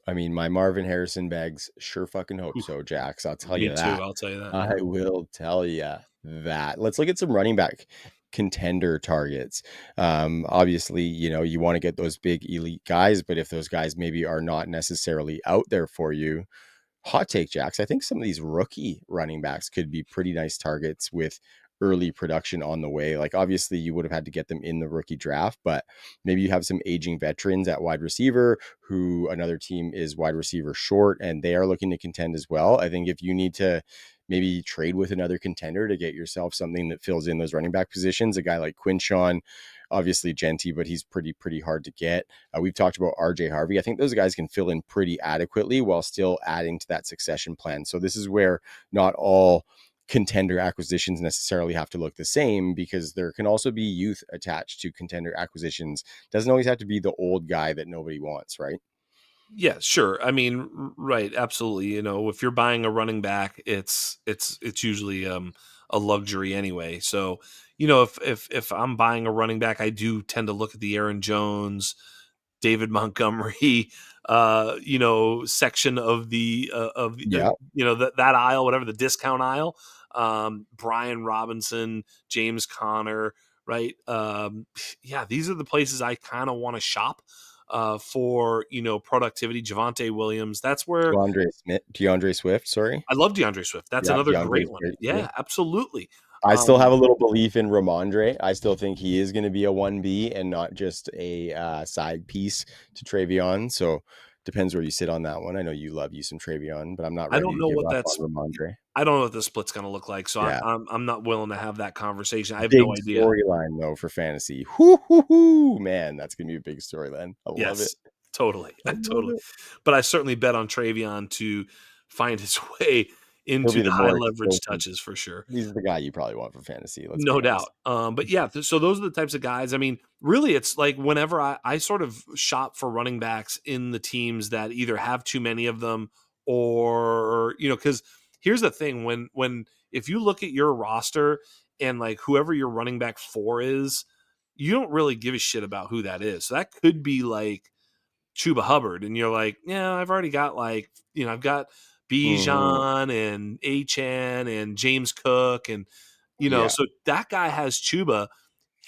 I mean, my Marvin Harrison bags sure fucking hope Oof, so, Jax. I'll tell me you too. that. I'll tell you that. I Yeah. will tell you that. Let's look at some running back contender targets. Obviously, you want to get those big elite guys, but if those guys maybe are not necessarily out there for you, hot take, Jacks. I think some of these rookie running backs could be pretty nice targets with early production on the way. Like, obviously, you would have had to get them in the rookie draft, but maybe you have some aging veterans at wide receiver who another team is wide receiver short and they are looking to contend as well. I think if you need to maybe trade with another contender to get yourself something that fills in those running back positions, a guy like Quinshawn, obviously Genty, but he's pretty hard to get. We've talked about RJ Harvey. I think those guys can fill in pretty adequately while still adding to that succession plan. So this is where not all contender acquisitions necessarily have to look the same, because there can also be youth attached to contender acquisitions. Doesn't always have to be the old guy that nobody wants, right? Yeah, sure. I mean, right, absolutely. If you're buying a running back, it's usually a luxury anyway. So, if I'm buying a running back, I do tend to look at the Aaron Jones, David Montgomery, section of Yeah. that aisle, whatever, the discount aisle. Brian Robinson, James Conner, right? Yeah, these are the places I kind of want to shop for productivity. Javonte Williams, that's where DeAndre Swift, sorry. I love DeAndre Swift. That's Yeah, another DeAndre's great one. great too. Yeah, absolutely. I still Um, have a little belief in Ramondre. I still think he is going to be a 1B and not just a side piece to Travion. So depends where you sit on that one. I know you love you some Travion, but I'm not I ready don't to know give what up that's. on Ramondre. I don't know what the split's going to look like, so Yeah. I'm not willing to have that conversation. I have Big no idea. storyline though for fantasy. Hoo, hoo, hoo. Man, that's going to be a big storyline. I love it. Yes, totally, I love totally. it. But I certainly bet on Travion to find his way He'll into be the the high more leverage explosive. touches for sure. He's the guy you probably want for fantasy. Let's No be doubt. honest. But yeah, so those are the types of guys. I mean, really, it's like whenever I sort of shop for running backs in the teams that either have too many of them or, because here's the thing, when if you look at your roster and like whoever your running back four is, you don't really give a shit about who that is. So that could be like Chuba Hubbard, and you're like, yeah, I've already got like, I've got Hmm. Bijan and Achan and James Cook, and Yeah, so that guy has Chuba.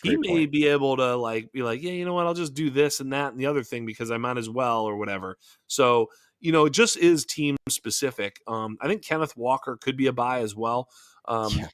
He great may point. be able to like be like, yeah, you know what, I'll just do this and that and the other thing because I might as well or whatever. So it just is team specific. I think Kenneth Walker could be a buy as well. Um, Yeah.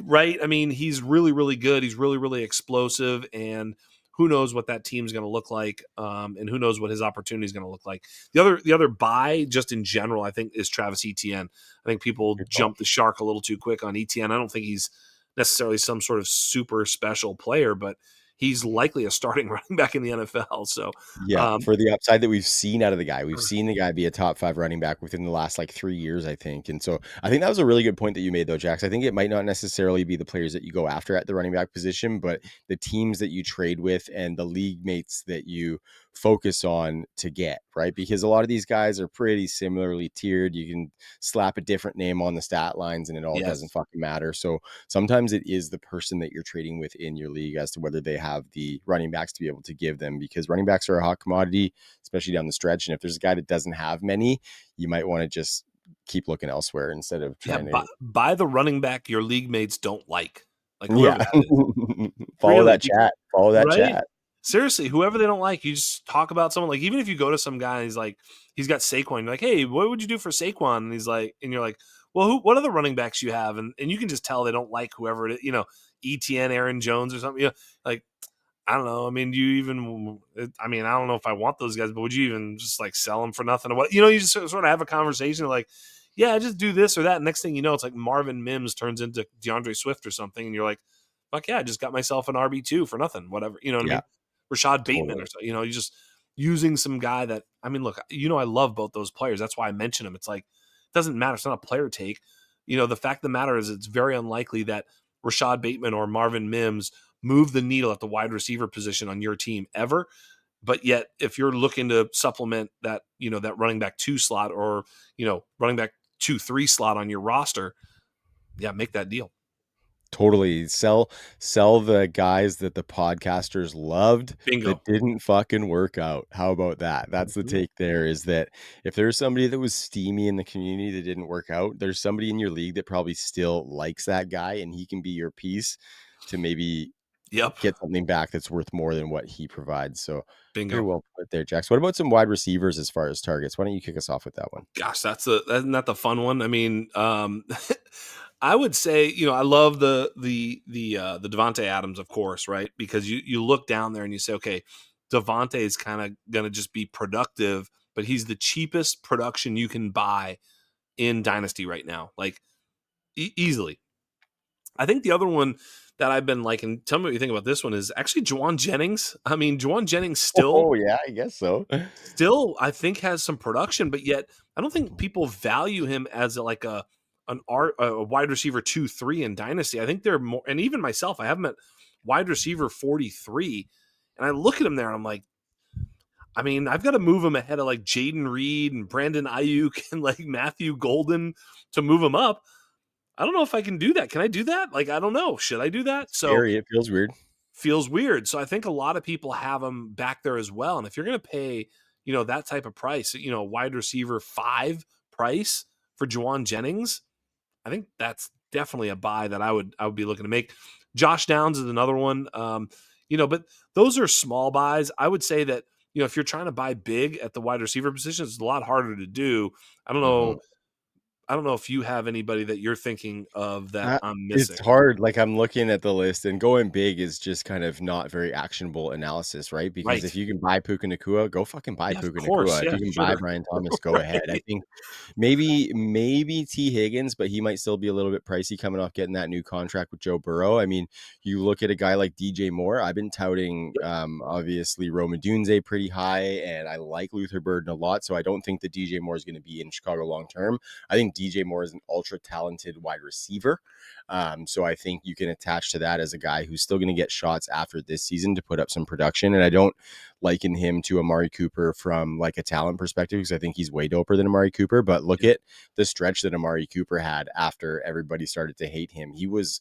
right? I mean, he's really, really good. He's really, really explosive, and who knows what that team's going to look like, and who knows what his opportunity is going to look like. The other buy, just in general, I think, is Travis Etienne. I think people Good call. jump the shark a little too quick on Etienne. I don't think he's necessarily some sort of super special player, but he's likely a starting running back in the NFL. So, Yeah, um, for the upside that we've seen out of the guy. We've seen the guy be a top 5 running back within the last, like, 3 years, I think, and so I think that was a really good point that you made, though, Jax. I think it might not necessarily be the players that you go after at the running back position, but the teams that you trade with and the league mates that you focus on to get, right? Because a lot of these guys are pretty similarly tiered. You can slap a different name on the stat lines and it all doesn't yes, fucking matter. So sometimes it is the person that you're trading with in your league as to whether they have the running backs to be able to give them, because running backs are a hot commodity, especially down the stretch. And if there's a guy that doesn't have many, you might want to just keep looking elsewhere instead of yeah, trying to. buy the running back your league mates don't like Yeah. whoever that is. Follow Really, that chat. Follow that right? chat. Seriously, whoever they don't like, you just talk about someone. Like, even if you go to some guy and he's like, he's got Saquon, you're like, hey, what would you do for Saquon? And he's like, and you're like, well, what other running backs you have? And you can just tell they don't like whoever it is, ETN, Aaron Jones or something. Like, I don't know. I mean, I don't know if I want those guys, but would you even just like sell them for nothing or what? You just sort of have a conversation like, yeah, just do this or that. Next thing you know, it's like Marvin Mims turns into DeAndre Swift or something. And you're like, fuck yeah, I just got myself an RB2 for nothing, whatever. You know what I Yeah, mean? Rashad Bateman totally. or so, you just using some guy that, I mean, look, I love both those players. That's why I mention them. It's like, it doesn't matter. It's not a player take. The fact of the matter is it's very unlikely that Rashad Bateman or Marvin Mims move the needle at the wide receiver position on your team ever. But yet, if you're looking to supplement that running back 2 slot or, running back 2-3 slot on your roster, yeah, make that deal. Totally. Sell the guys that the podcasters loved Bingo. that didn't fucking work out. How about that? That's the Mhm. take there, is that if there's somebody that was steamy in the community that didn't work out, there's somebody in your league that probably still likes that guy and he can be your piece to maybe Yep. get something back that's worth more than what he provides. So very Bingo. well put there, Jax. What about some wide receivers as far as targets? Why don't you kick us off with that one? Gosh, that's not the fun one. I mean, I would say, I love the Devonte Adams, of course, right? Because you look down there and you say, okay, Devonte is kind of gonna just be productive, but he's the cheapest production you can buy in Dynasty right now, like easily. I think the other one that I've been liking, tell me what you think about this one, is actually Juwan Jennings. I mean, Juwan Jennings still Oh yeah, I guess so. still I think has some production, but yet I don't think people value him as a wide receiver 2-3 in Dynasty. I think they're more, and even myself, I have him at wide receiver 43, and I look at him there and I'm like, I mean, I've got to move him ahead of like Jaden Reed and Brandon Ayuk and like Matthew Golden to move him up. I don't know if I can do that. Can I do that? Like, I don't know. Should I do that? So Scary. It feels weird. feels weird. So I think a lot of people have him back there as well. And if you're going to pay, that type of price, wide receiver 5 price for Juwan Jennings, I think that's definitely a buy that I would be looking to make. Josh Downs is another one. But those are small buys. I would say that, if you're trying to buy big at the wide receiver position, it's a lot harder to do. I don't know. Mhm. I don't know if you have anybody that you're thinking of that I'm It's missing. hard. Like, I'm looking at the list, and going big is just kind of not very actionable analysis, right? Because Right. if you can buy Puka Nakua, go fucking buy Yeah, of Puka course. Nakua. If Yeah, you can buy sure. Brian Thomas, go ahead. I Right. think maybe T. Higgins, but he might still be a little bit pricey coming off getting that new contract with Joe Burrow. I mean, you look at a guy like DJ Moore. I've been touting, obviously, Rome Dunze pretty high, and I like Luther Burden a lot, so I don't think that DJ Moore is going to be in Chicago long term. I think DJ Moore is an ultra talented wide receiver. So I think you can attach to that as a guy who's still going to get shots after this season to put up some production. And I don't liken him to Amari Cooper from like a talent perspective, because I think he's way doper than Amari Cooper. But look Yeah. at the stretch that Amari Cooper had after everybody started to hate him. He was,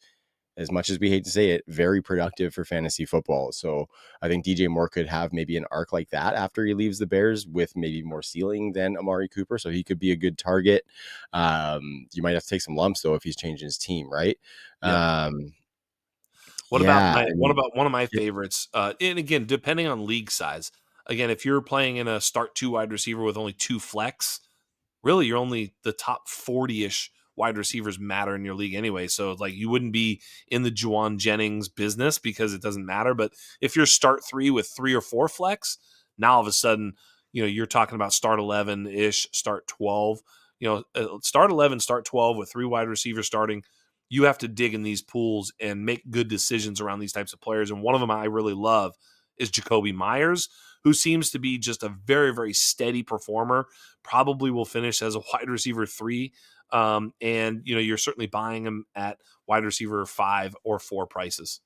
as much as we hate to say it, very productive for fantasy football. So I think DJ Moore could have maybe an arc like that after he leaves the Bears, with maybe more ceiling than Amari Cooper. So he could be a good target. You might have to take some lumps though if he's changing his team, right? Yep. Um, What about yeah, my I what mean, about one of my favorites? And again, depending on league size, again, if you're playing in a start 2 wide receiver with only 2 flex, really you're only the top 40-ish wide receivers matter in your league anyway. So like you wouldn't be in the Juwan Jennings business because it doesn't matter. But if you're start 3 with 3 or 4 flex, now all of a sudden, you're talking about start 11 ish, start 12. Start 11, start 12 with 3 wide receivers starting. You have to dig in these pools and make good decisions around these types of players. And one of them I really love is Jacoby Myers, who seems to be just a very, very steady performer. Probably will finish as a wide receiver 3. And you're certainly buying him at wide receiver 5 or 4 prices.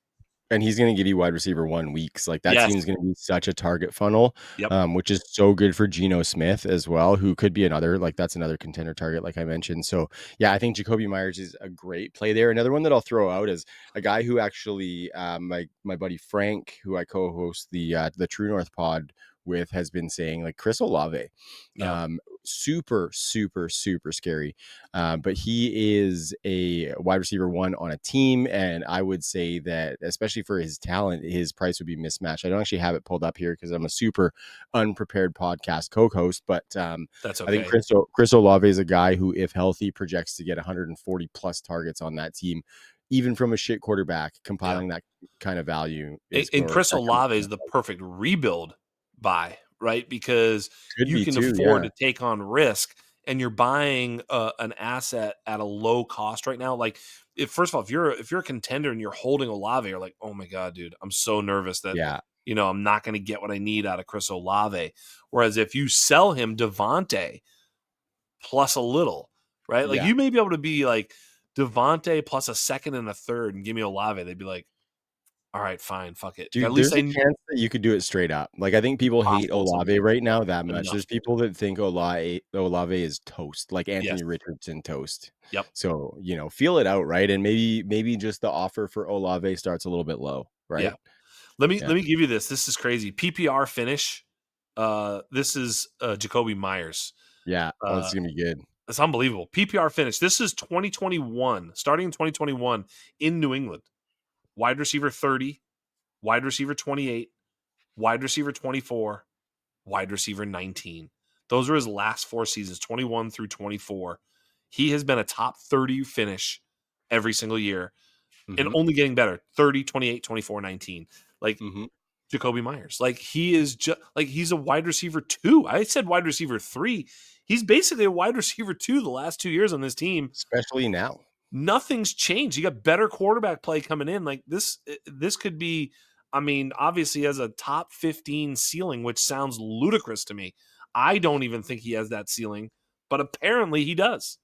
And he's going to give you wide receiver 1 weeks. Like that Yes. team's going to be such a target funnel, Yep. which is so good for Geno Smith as well, who could be another, like that's another contender target, like I mentioned. So yeah, I think Jacoby Myers is a great play there. Another one that I'll throw out is a guy who actually, my buddy Frank, who I co-host the True North pod with, has been saying, like Chris Olave. Yeah. Super, super, super scary. But he is a wide receiver 1 on a team. And I would say that, especially for his talent, his price would be mismatched. I don't actually have it pulled up here because I'm a super unprepared podcast co-host, but That's I think okay. Chris Olave is a guy who, if healthy, projects to get 140 plus targets on that team, even from a shit quarterback. Yeah. Compiling that kind of value And, is and or Chris that kind Olave is of the perfect rebuild buy, right? Because could you be can too. afford Yeah. to take on risk, and you're buying an asset at a low cost right now. Like, first of all, if you're a contender and you're holding Olave, you're like, oh my god, dude, I'm so nervous that Yeah. I'm not going to get what I need out of Chris Olave. Whereas if you sell him Devontae plus a little, right? Like Yeah. you may be able to be like Devontae plus a second and a third, and give me Olave. They'd be like, all right, fine, fuck it. At Dude, least there's I a chance that you could do it straight up. Like, I think people hate possible Olave sometimes. right now that much. Enough. There's people that think Olave is toast, like Yes. Anthony Richardson toast. Yep. So, feel it out, right? And maybe just the offer for Olave starts a little bit low, Yeah. right? Let me Yeah. let me give you this. This is crazy. PPR finish. This is Jacoby Myers. Yeah. Oh, Uh, it's gonna be good. it's unbelievable. PPR finish. This is 2021, starting in 2021 in New England. Wide receiver 30, wide receiver 28, wide receiver 24, wide receiver 19. Those are his last 4 seasons, 21 through 24. He has been a top 30 finish every single year and Hmm. only getting better. 30, 28, 24, 19. Like Hmm. Jacoby Myers. Like he is just like he's a wide receiver 2. I said wide receiver 3. He's basically a wide receiver 2 the last 2 years on this team. Especially now. Nothing's changed. You got better quarterback play coming in. Like this could be, I mean, obviously has a top 15 ceiling, which sounds ludicrous to me. I don't even think he has that ceiling, but apparently he does.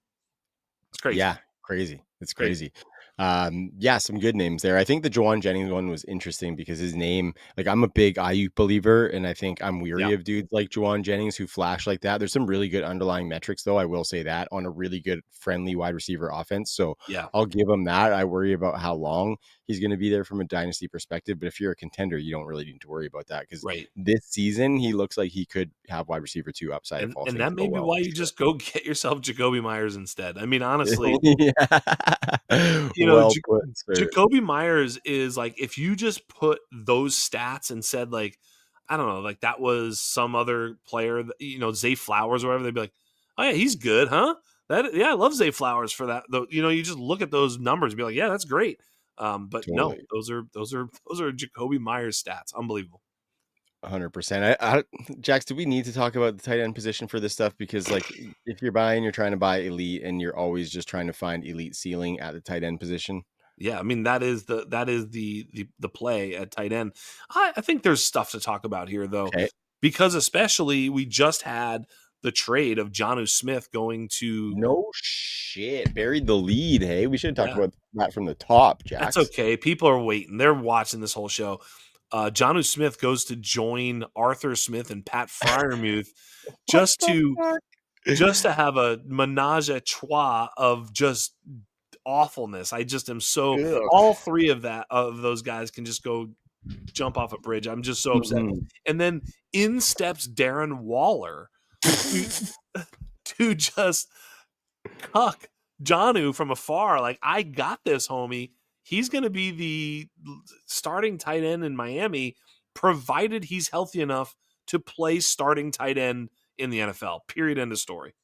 It's crazy. Yeah, crazy. It's Crazy. crazy. Yeah, some good names there. I think the Jawan Jennings one was interesting because his name, like I'm a big Ayuk believer, and I think I'm Yeah. weary of dudes like Jawan Jennings who flash like that. There's some really good underlying metrics, though. I will say that on a really good, friendly wide receiver offense. So Yeah. I'll give him that. I worry about how long he's going to be there from a dynasty perspective. But if you're a contender, you don't really need to worry about that because Right. this season he looks like he could have wide receiver 2 upside if all And things that go may be well why for you just go get yourself Jacoby Myers instead. I mean, honestly, Yeah. you know, Well put, sir. Jacoby Myers is like if you just put those stats and said like I don't know, like that was some other player, Zay Flowers or whatever, they'd be like, oh yeah, he's good, huh? I love Zay Flowers for that. Though, you just look at those numbers and be like, yeah, that's great. But no, Totally. those are Jacoby Myers stats, unbelievable. 100%. Jax, do we need to talk about the tight end position for this stuff? Because like if you're buying, you're trying to buy elite and you're always just trying to find elite ceiling at the tight end position. Yeah, I mean that is the play at tight end. I think there's stuff to talk about here though, Okay. because especially we just had the trade of Jonnu Smith going to No shit. Buried the lead. Hey, we should have talked yeah, about that from the top, that's Jax. okay. People are waiting. They're watching this whole show. Jonnu Smith goes to join Arthur Smith and Pat Fryermuth What just the to fuck? just to have a menage a trois of just awfulness. I just am so Ugh. all three of those guys can just go jump off a bridge. I'm just so upset. Mhm. And then in steps Darren Waller to to just cuck Janu from afar. Like, I got this, homie. He's going to be the starting tight end in Miami, provided he's healthy enough to play starting tight end in the NFL. Period. End of story.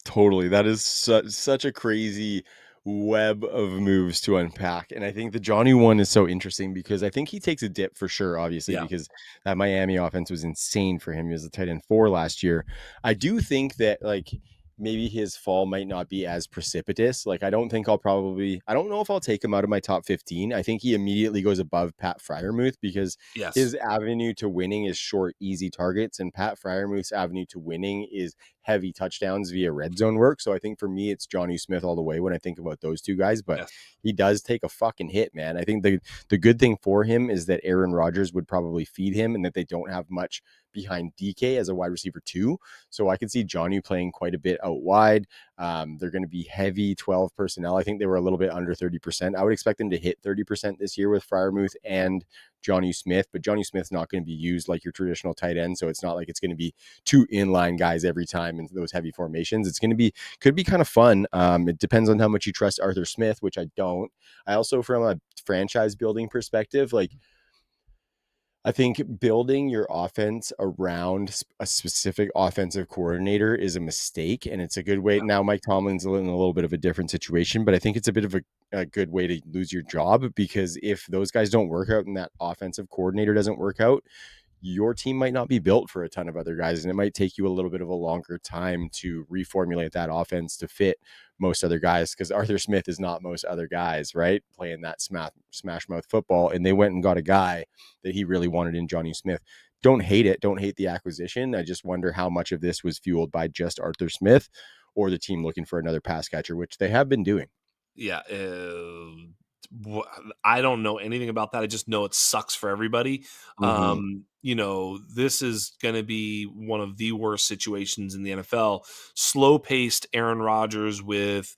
Totally. That is such a crazy web of moves to unpack. And I think the Johnny one is so interesting because I think he takes a dip for sure, obviously, Yeah. because that Miami offense was insane for him. He was a tight end 4 last year. I do think that like maybe his fall might not be as precipitous. Like I don't think I don't know if I'll take him out of my top 15. I think he immediately goes above Pat Fryermuth because Yes. his avenue to winning is short, easy targets, and Pat Fryermuth's avenue to winning is heavy touchdowns via red zone work. So I think for me, it's Johnny Smith all the way when I think about those two guys. But Yes. he does take a fucking hit, man. I think the good thing for him is that Aaron Rodgers would probably feed him and that they don't have much behind DK as a wide receiver too. So I could see Johnny playing quite a bit out wide. They're going to be heavy 12 personnel. I think they were a little bit under 30%. I would expect them to hit 30% this year with Fryermuth and Johnny Smith, but Johnny Smith's not going to be used like your traditional tight end. So it's not like it's going to be two inline guys every time in those heavy formations. It's going to be, could be kind of fun. It depends on how much you trust Arthur Smith, which I don't. I also, from a franchise building perspective, like I think building your offense around a specific offensive coordinator is a mistake, and it's a good way. Yeah. Now, Mike Tomlin's in a little bit of a different situation, but I think it's a bit of a good way to lose your job because if those guys don't work out and that offensive coordinator doesn't work out, your team might not be built for a ton of other guys, and it might take you a little bit of a longer time to reformulate that offense to fit most other guys because Arthur Smith is not most other guys, right? Playing that smash mouth football, and they went and got a guy that he really wanted in Johnny Smith. Don't hate it. Don't hate the acquisition. I just wonder how much of this was fueled by just Arthur Smith or the team looking for another pass catcher, which they have been doing. Yeah. I don't know anything about that. I just know it sucks for everybody. Mm-hmm. This is going to be one of the worst situations in the NFL. Slow paced Aaron Rodgers with,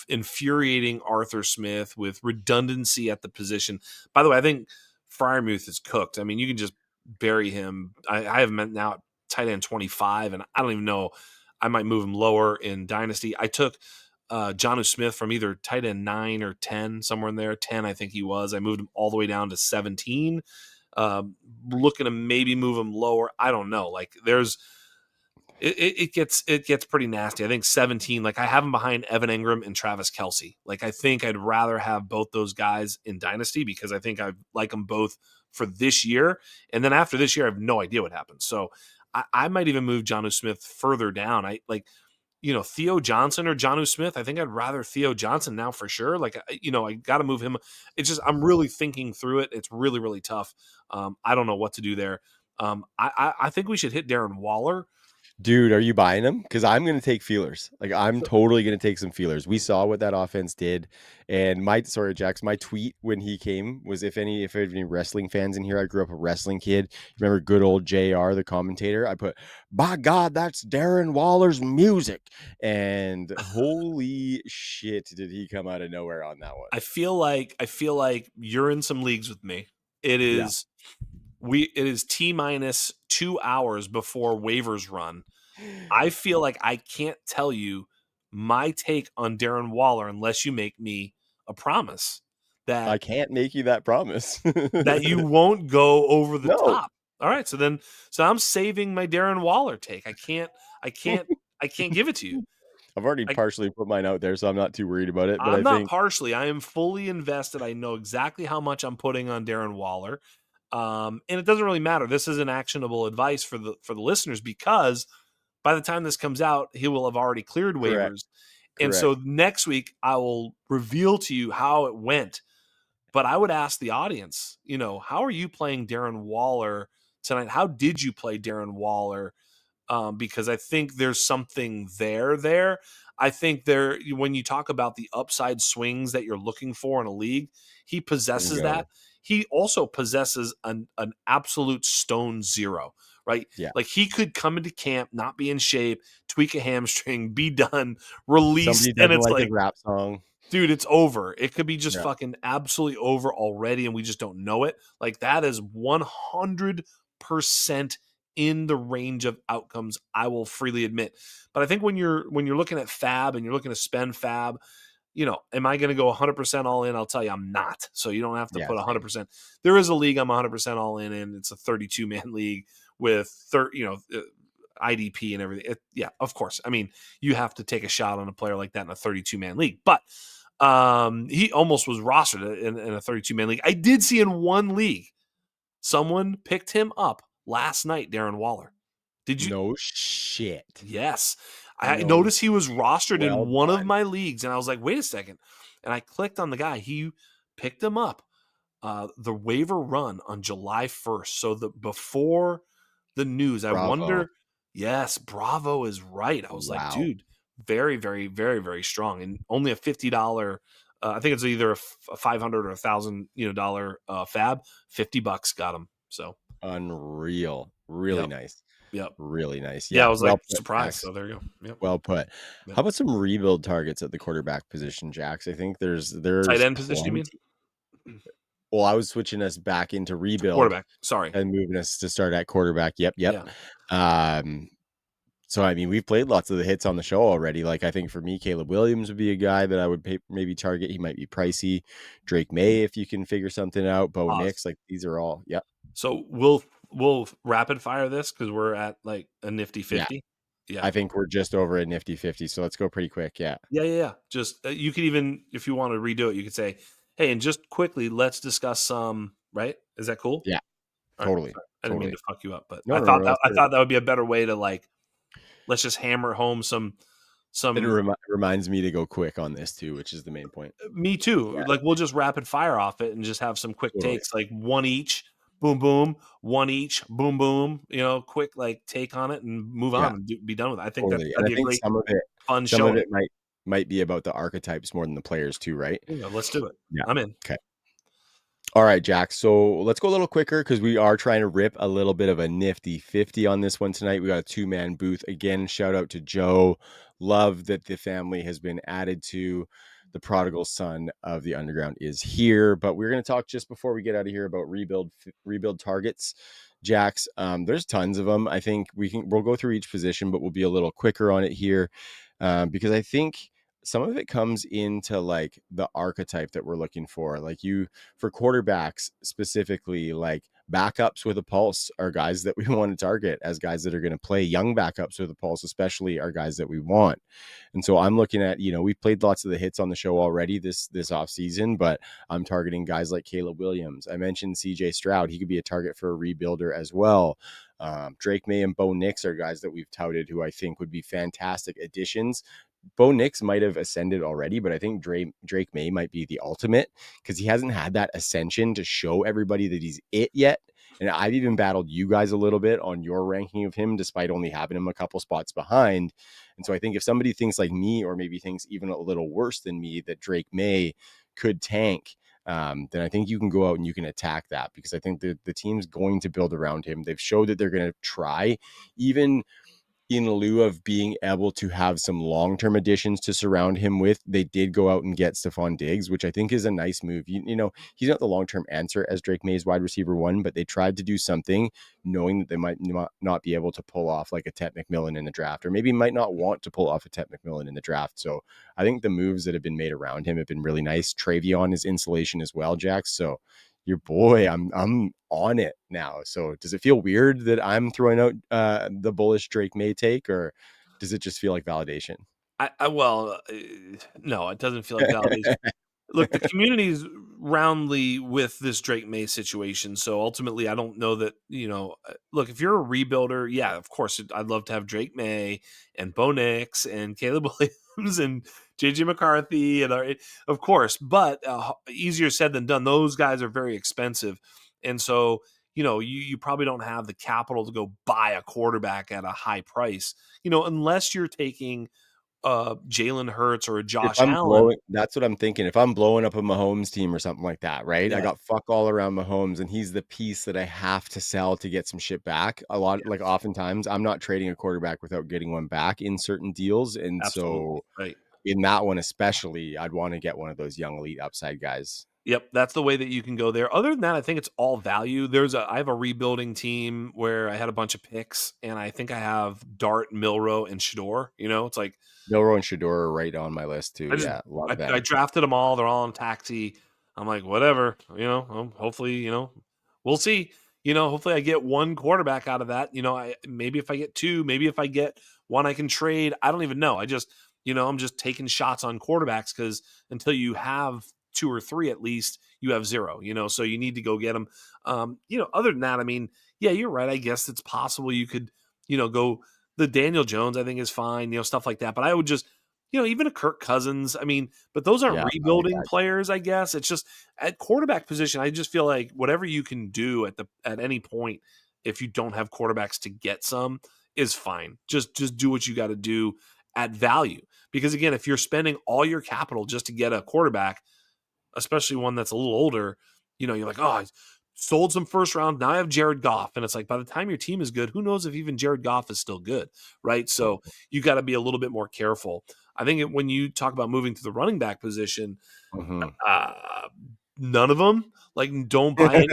infuriating Arthur Smith with redundancy at the position. By the way, I think Fryermuth is cooked. I mean, you can just bury him. I have him now at tight end 25, and I don't even know. I might move him lower in Dynasty. I took Jonnu Smith from either tight end 9 or 10, somewhere in there. 10, I think he was. I moved him all the way down to 17. Looking to maybe move him lower. I don't know. Like there's it gets pretty nasty. I think 17, like I have him behind Evan Ingram and Travis Kelce. Like I think I'd rather have both those guys in Dynasty because I think I like them both for this year. And then after this year, I have no idea what happens. So I might even move Jonnu Smith further down. I like Theo Johnson or Jonnu Smith. I think I'd rather Theo Johnson now for sure. Like, I got to move him. It's just, I'm really thinking through it. It's really, really tough. I don't know what to do there. I think we should hit Darren Waller. Dude, are you buying them? Because I'm going to take feelers. Like I'm totally going to take some feelers. We saw what that offense did, and Jax, my tweet when he came was if any wrestling fans in here, I grew up a wrestling kid. Remember good old JR, the commentator? I put, by God, that's Darren Waller's music, and holy shit, did he come out of nowhere on that one? I feel like you're in some leagues with me. It Yeah, is it is T minus 2 hours before waivers run. I feel like I can't tell you my take on Darren Waller unless you make me a promise I that can't make you that promise. you won't go over the No, top. All right, so I'm saving my Darren Waller take. I can't I can't give it to you. I've already I partially put mine out there, so I'm not too worried about it. But I'm I not think partially. I am fully invested. I know exactly how much I'm putting on Darren Waller. And it doesn't really matter. This isn't actionable advice for the listeners because by the time this comes out, he will have already cleared correct, waivers. And correct. so next week I will reveal to you how it went. But I would ask the audience, how are you playing Darren Waller tonight? How did you play Darren Waller? Because I think there's something there. I think when you talk about the upside swings that you're looking for in a league, he possesses Bingo. that. He also possesses an absolute stone zero, right? Yeah. Like he could come into camp, not be in shape, tweak a hamstring, be done, released, Somebody and doesn't it's like his like, rap song. dude, it's over. It could be just Yeah. fucking absolutely over already, and we just don't know it. Like that is 100% in the range of outcomes. I will freely admit. But I think when you're looking at Fab and you're looking to spend Fab, am I going to go 100% all in? I'll tell you, I'm not. So you don't have to Yeah, put same. 100%. There is a league I'm 100% all in. It's a 32 man league with 30. IDP and everything. Yeah, of course. I mean, you have to take a shot on a player like that in a 32-man league. But he almost was rostered in a 32-man league. I did see in one league someone picked him up last night, Darren Waller. Did you? No shit. Yes. I No. noticed he was rostered in Well one of done. my leagues, and I was like, wait a second. And I clicked on the guy. He picked him up the waiver run on July 1st. So before the news, I Bravo. wonder. Yes, Bravo is right. I was like, Wow. dude, very, very, very, very strong, and only a $50. I think it's either a 500 or $1,000 fab. $50 got him. So Unreal. Really yep, nice. yep, Really nice. yeah. I Yeah. was like Well put, surprised. Jax. So there you go. Yep, Well put. yep. How about some rebuild targets at the quarterback position, Jax? I think Tight there's end position, you mean? plenty. Well, I was switching us back into rebuild Quarterback. Sorry. and moving us to start at quarterback. Yep, yep. Yeah. Um, so I mean, we've played lots of the hits on the show already. Like I think for me, Caleb Williams would be a guy that I would maybe target. He might be pricey. Drake May, if you can figure something out. Bo Pause. Nix, like these are all. Yep. So we'll rapid fire this because we're at like a nifty Yeah. 50. Yeah. I think we're just over a nifty 50. So let's go pretty quick. Yeah. Yeah, yeah, yeah. Just you could even, if you want to redo it, you could say, "Hey, and just quickly, let's discuss some." Right? Is that cool? Yeah. All right. Totally. Sorry. I didn't mean Totally. to fuck you up, but No, no, no. Let's I do it. thought that would be a better way to like let's just hammer home It some. reminds me to go quick on this too, which is the main point. Me too. Yeah. Like we'll just rapid fire off it and just have some quick Totally. takes, like one each, boom, boom, one each, boom, boom. Quick like take on it and move Yeah. on and be done with it. I think Totally. And that'd I be a think great fun some of showing. it might be about the archetypes more than the players too, right? Let's do it. Yeah. I'm in. Okay. All right, Jack. So let's go a little quicker because we are trying to rip a little bit of a nifty 50 on this one tonight. We got a 2-man booth. Again, shout out to Joe. Love that the family has been added to the prodigal son of the underground is here. But we're going to talk just before we get out of here about rebuild targets. Jacks, there's tons of them. I think we'll go through each position, but we'll be a little quicker on it here because I think some of it comes into like the archetype that we're looking for. Like for quarterbacks specifically, like backups with a pulse are guys that we want to target as guys that are going to play. Young backups with a pulse, especially, are guys that we want. And so I'm looking at, we've played lots of the hits on the show already this off season, but I'm targeting guys like Caleb Williams. I mentioned CJ Stroud. He could be a target for a rebuilder as well. Drake May and Bo Nix are guys that we've touted who I think would be fantastic additions. Bo Nix might have ascended already, but I think Drake May might be the ultimate because he hasn't had that ascension to show everybody that he's it yet. And I've even battled you guys a little bit on your ranking of him, despite only having him a couple spots behind. And so I think if somebody thinks like me, or maybe thinks even a little worse than me, that Drake May could tank, then I think you can go out and you can attack that because I think the team's going to build around him. They've showed that they're going to try, even in lieu of being able to have some long-term additions to surround him with. They did go out and get Stephon Diggs, which I think is a nice move. He's not the long-term answer as Drake May's wide receiver one, but they tried to do something knowing that they might not be able to pull off like a Ted McMillan in the draft, or maybe might not want to pull off a Ted McMillan in the draft. So I think the moves that have been made around him have been really nice. Travion is insulation as well, Jax. So your boy, I'm on it now. So does it feel weird that I'm throwing out the bullish Drake May take, or does it just feel like validation? No, it doesn't feel like validation. Look, the community's roundly with this Drake May situation. So ultimately, I don't know that, look, if you're a rebuilder, yeah, of course, I'd love to have Drake May and Bo Nix and Caleb Williams and JJ McCarthy. Of course, but easier said than done. Those guys are very expensive. And so, you probably don't have the capital to go buy a quarterback at a high price, unless you're taking Jalen Hurts or a If Josh I'm Allen. blowing, that's what I'm thinking. If I'm blowing up a Mahomes team or something like that, right? I Yeah. got fuck all around Mahomes, and he's the piece that I have to sell to get some shit back. Like Yes. oftentimes, I'm not trading a quarterback without getting one back in certain deals, and Absolutely, so right. in that one especially, I'd want to get one of those young elite upside guys. Yep, that's the way that you can go there. Other than that, I think it's all value. I have a rebuilding team where I had a bunch of picks, and I think I have Dart, Milrow, and Shador. It's like Milrow and Shador are right on my list too. I just Yeah, love I them. drafted them all. They're all on taxi. I'm like, whatever. Hopefully, we'll see. hopefully I get one quarterback out of that. Maybe if I get two, maybe if I get one I can trade. I don't even know. I'm just taking shots on quarterbacks because until you have two or three at least, you have zero, so you need to go get them. Other than that, I mean, yeah, you're right. I guess it's possible you could, go the Daniel Jones, I think is fine, stuff like that. But I would just, even a Kirk Cousins, I mean, but those aren't Yeah, I like rebuilding that. players, I guess. It's just at quarterback position, I just feel like whatever you can do at any point, if you don't have quarterbacks to get some, is fine. Just do what you got to do at value. Because again, if you're spending all your capital just to get a quarterback, especially one that's a little older, you're like, oh, I sold some first round. Now I have Jared Goff. And it's like, by the time your team is good, who knows if even Jared Goff is still good, right? So you got to be a little bit more careful. I think when you talk about moving to the running back position, Mhm. uh, none of them, like, don't buy any,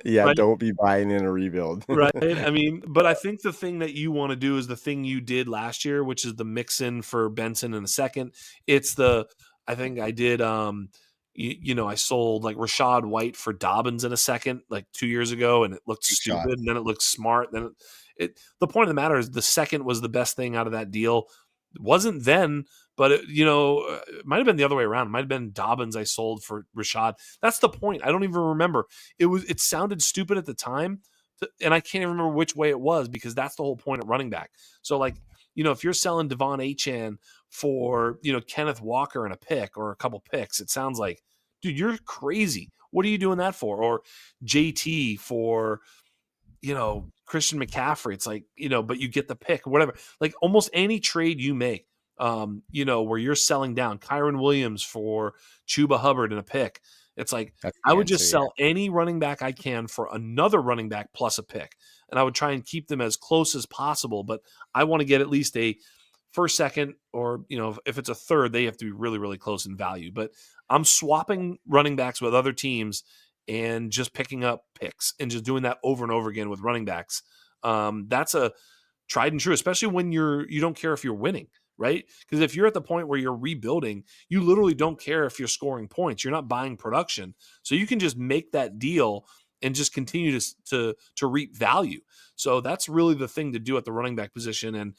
Yeah, right? don't be buying in a rebuild. Right. I mean, but I think the thing that you want to do is the thing you did last year, which is the mix in for Benson in a second. I think I did, I sold like Rashad White for Dobbins in a second, like 2 years ago, and it looked Big shot. stupid. And then it looked smart. The point of the matter is the second was the best thing out of that deal. It wasn't then, but it might have been the other way around. It might have been Dobbins I sold for Rashad. That's the point. I don't even remember. It sounded stupid at the time, and I can't even remember which way it was because that's the whole point of running back. So like, if you're selling Devon Achan for, Kenneth Walker and a pick or a couple picks, it sounds like, dude, you're crazy. What are you doing that for? Or JT for, Christian McCaffrey. It's like, but you get the pick, whatever. Like almost any trade you make, where you're selling down Kyron Williams for Chuba Hubbard and a pick. It's like That's I the would answer, just yeah. sell any running back I can for another running back plus a pick. And I would try and keep them as close as possible. But I want to get at least a first, second, or if it's a third, they have to be really, really close in value. But I'm swapping running backs with other teams and just picking up picks and just doing that over and over again with running backs. That's a tried and true, especially when you don't care if you're winning, right? Because if you're at the point where you're rebuilding, you literally don't care if you're scoring points. You're not buying production, so you can just make that deal and just continue to reap value. So that's really the thing to do at the running back position. And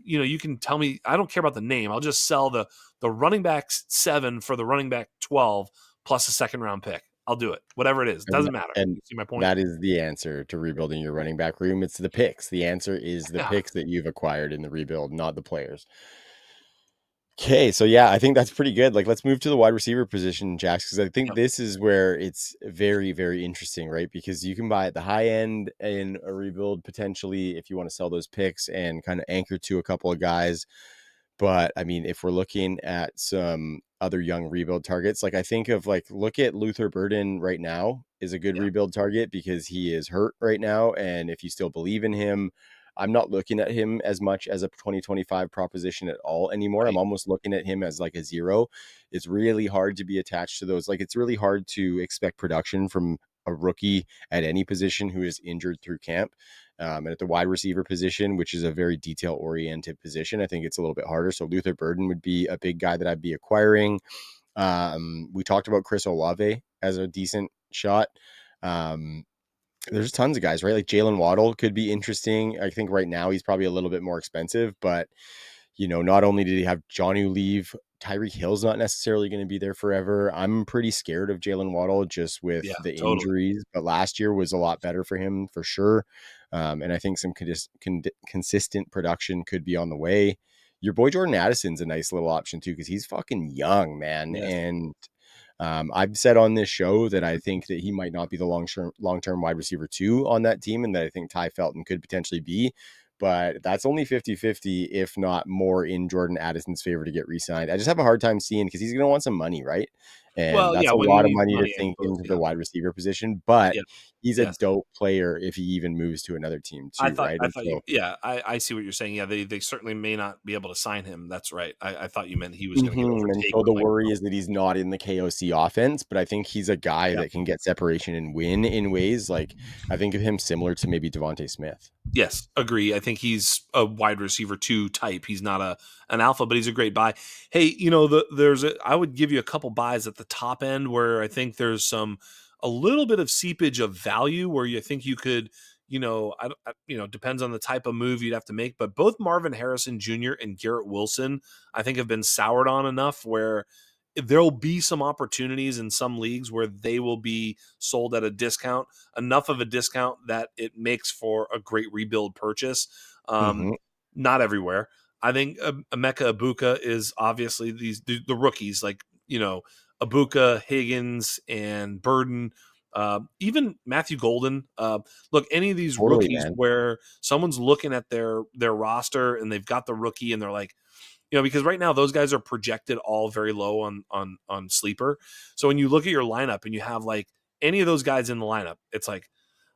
you can tell me I don't care about the name. I'll just sell the running back 7 for the running back 12 plus a second round pick. I'll do it. Whatever it is. And Doesn't matter. and You see my point? that is the answer to rebuilding your running back room. It's the picks. The answer is the Yeah. picks that you've acquired in the rebuild, not the players. Okay, so yeah, I think that's pretty good. Like, let's move to the wide receiver position, Jax, because I think Yep. this is where it's very, very interesting, right? Because you can buy at the high end in a rebuild potentially if you want to sell those picks and kind of anchor to a couple of guys. But I mean, if we're looking at some other young rebuild targets, like I think of like look at Luther Burden right now is a good Yeah. rebuild target because he is hurt right now. And if you still believe in him, I'm not looking at him as much as a 2025 proposition at all anymore. I'm Right. almost looking at him as like a zero. It's really hard to be attached to those. Like it's really hard to expect production from a rookie at any position who is injured through camp. And at the wide receiver position, which is a very detail oriented position, I think it's a little bit harder. So Luther Burden would be a big guy that I'd be acquiring. We talked about Chris Olave as a decent shot. Um, there's tons of guys, right? Like Jalen Waddle could be interesting. I think right now he's probably a little bit more expensive, but not only did he have Johnny leave, Tyreek Hill's not necessarily going to be there forever. I'm pretty scared of Jalen Waddle just with Yeah. the Totally. injuries, but last year was a lot better for him for sure. And I think some consistent production could be on the way. Your boy Jordan Addison's a nice little option too because he's fucking young, man. Yes. And I've said on this show that I think that he might not be the long-term wide receiver 2 on that team and that I think Ty Felton could potentially be. But that's only 50-50, if not more, in Jordan Addison's favor to get re-signed. I just have a hard time seeing because he's going to want some money, right? And Well, that's yeah, a when he lot of needs money to money, I sink suppose. into the Yeah. wide receiver position. But Yeah. he's a Yes. dope player if he even moves to another team I too, thought right? I And thought you so yeah, I see what you're saying. Yeah, they certainly may not be able to sign him. That's right. I thought you meant he was gonna get And overtaken so the by worry is that he's not in the KOC offense, but I think he's a guy yeah. that can get separation and win in ways like I think of him similar to maybe Devontae Smith. Yes, agree. I think he's a wide receiver 2 type. He's not an alpha, but he's a great buy. Hey, I would give you a couple buys at the top end where I think there's some a little bit of seepage of value where you think you could, depends on the type of move you'd have to make. But both Marvin Harrison Jr. and Garrett Wilson, I think, have been soured on enough where there'll be some opportunities in some leagues where they will be sold at a discount, enough of a discount that it makes for a great rebuild purchase. Um, Mm-hmm. Not everywhere. I think Emeka Ibuka is obviously the rookies like, Ibuka, Higgins, and Burden, even Matthew Golden. Look, any of these Totally, rookies man. where someone's looking at their roster and they've got the rookie and they're like, because right now those guys are projected all very low on sleeper. So when you look at your lineup and you have like any of those guys in the lineup, it's like,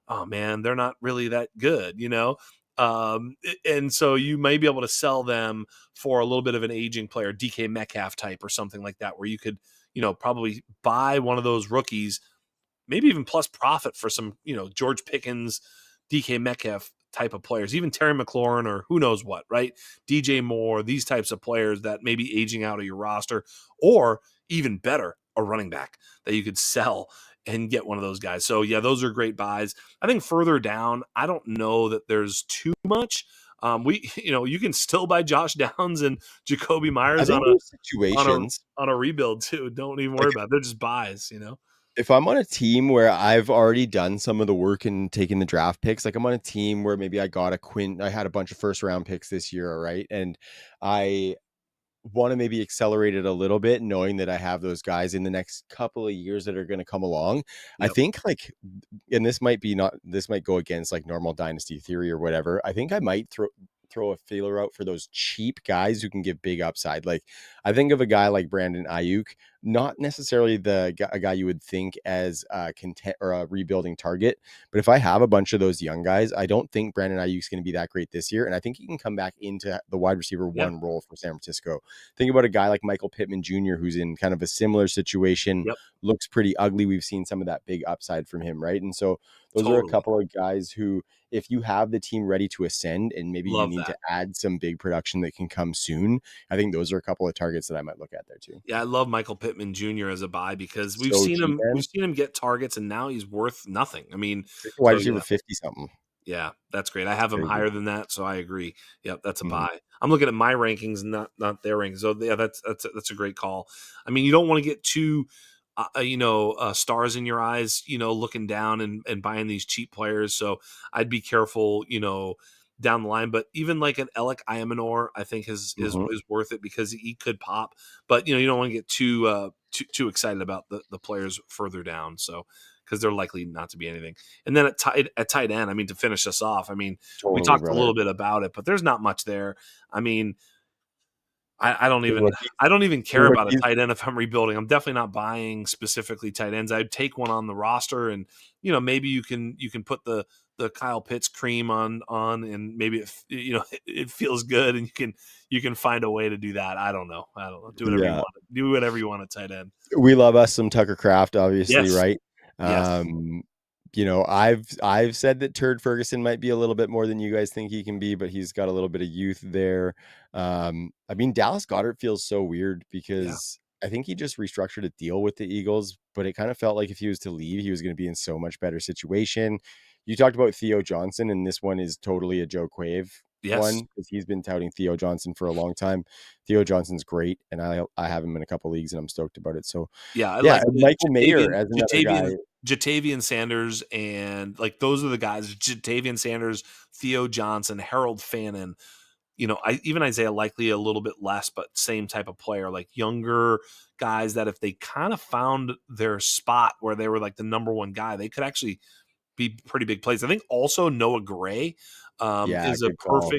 oh man, they're not really that good. And so you may be able to sell them for a little bit of an aging player, DK Metcalf type or something like that, where you could, probably buy one of those rookies, maybe even plus profit for some, George Pickens, DK Metcalf type of players, even Terry McLaurin or who knows what, right? DJ Moore, these types of players that may be aging out of your roster, or even better, a running back that you could sell and get one of those guys. So yeah, those are great buys. I think further down, I don't know that there's too much. You can still buy Josh Downs and Jacoby I Myers think there's situations on a rebuild too. Don't even worry like about it. They're just buys. if I'm on a team where I've already done some of the work and taken the draft picks, like I'm on a team where maybe I had a bunch of first round picks this year, right? And I want to maybe accelerate it a little bit, knowing that I have those guys in the next couple of years that are going to come along. I Yep. think like, and this might go against like normal dynasty theory or whatever. I think I might throw a feeler out for those cheap guys who can give big upside. Like I think of a guy like Brandon Ayuk, not necessarily a guy you would think as a content or a rebuilding target, but if I have a bunch of those young guys, I don't think Brandon Ayuk's going to be that great this year, and I think he can come back into the wide receiver Yeah. one role for San Francisco. Think about a guy like Michael Pittman Jr., who's in kind of a similar situation, Yep. looks pretty ugly. We've seen some of that big upside from him, right? And so those are a Totally. couple of guys who, if you have the team ready to ascend and maybe you Love need to that. add some big production that can come soon, I think those are a couple of targets that I might look at there too. Yeah, I love Michael Pittman Jr. as a buy because we've So seen cheap, him man. we've seen him get targets and now he's worth nothing. I mean, Wide so receiver yeah. 50 something. Yeah, that's great. I It's have him crazy. higher than that, so I agree. Yep, that's a Mhm. buy. I'm looking at my rankings, not their rankings. So yeah, that's a great call. I mean, you don't want to get too, stars in your eyes, looking down and buying these cheap players. So I'd be careful, down the line. But even like an Alec Iamanor, I think Mhm. is worth it because he could pop. But you don't want to get too excited about the players further down. So because they're likely not to be anything. And then at tight end, I mean, to finish us off, I mean, we Totally, talked a brother. little bit about it, but there's not much there. I mean, I don't The even rookies, I don't even the care about a rookies tight end if I'm rebuilding. I'm definitely not buying specifically tight ends. I'd take one on the roster, and maybe you can put the Kyle Pitts cream on, and maybe it feels good, and you can find a way to do that. I don't know. I don't know. Do whatever you yeah. want. Do whatever you want at tight end. We love us some Tucker Craft, obviously, Yes. right? Yes. Um, I've said that Turd Ferguson might be a little bit more than you guys think he can be, but he's got a little bit of youth there. I mean, Dallas Goedert feels so weird Yeah. because I think he just restructured a deal with the Eagles, but it kind of felt like if he was to leave, he was going to be in so much better situation. You talked about Theo Johnson, and this one is totally a Joe Quave Yes. one because he's been touting Theo Johnson for a long time. Theo Johnson's great, and I have him in a couple leagues, and I'm stoked about it. So, Yeah, I yeah, like and the Michael Mayer as another guy. Jatavian Sanders, and like those are the guys. Jatavian Sanders, Theo Johnson, Harold Fannin. I even Isaiah Likely a little bit less, but same type of player, like younger guys that if they kind of found their spot where they were like the number one guy, they could actually be pretty big plays. I think also Noah Gray Yeah, is a good call.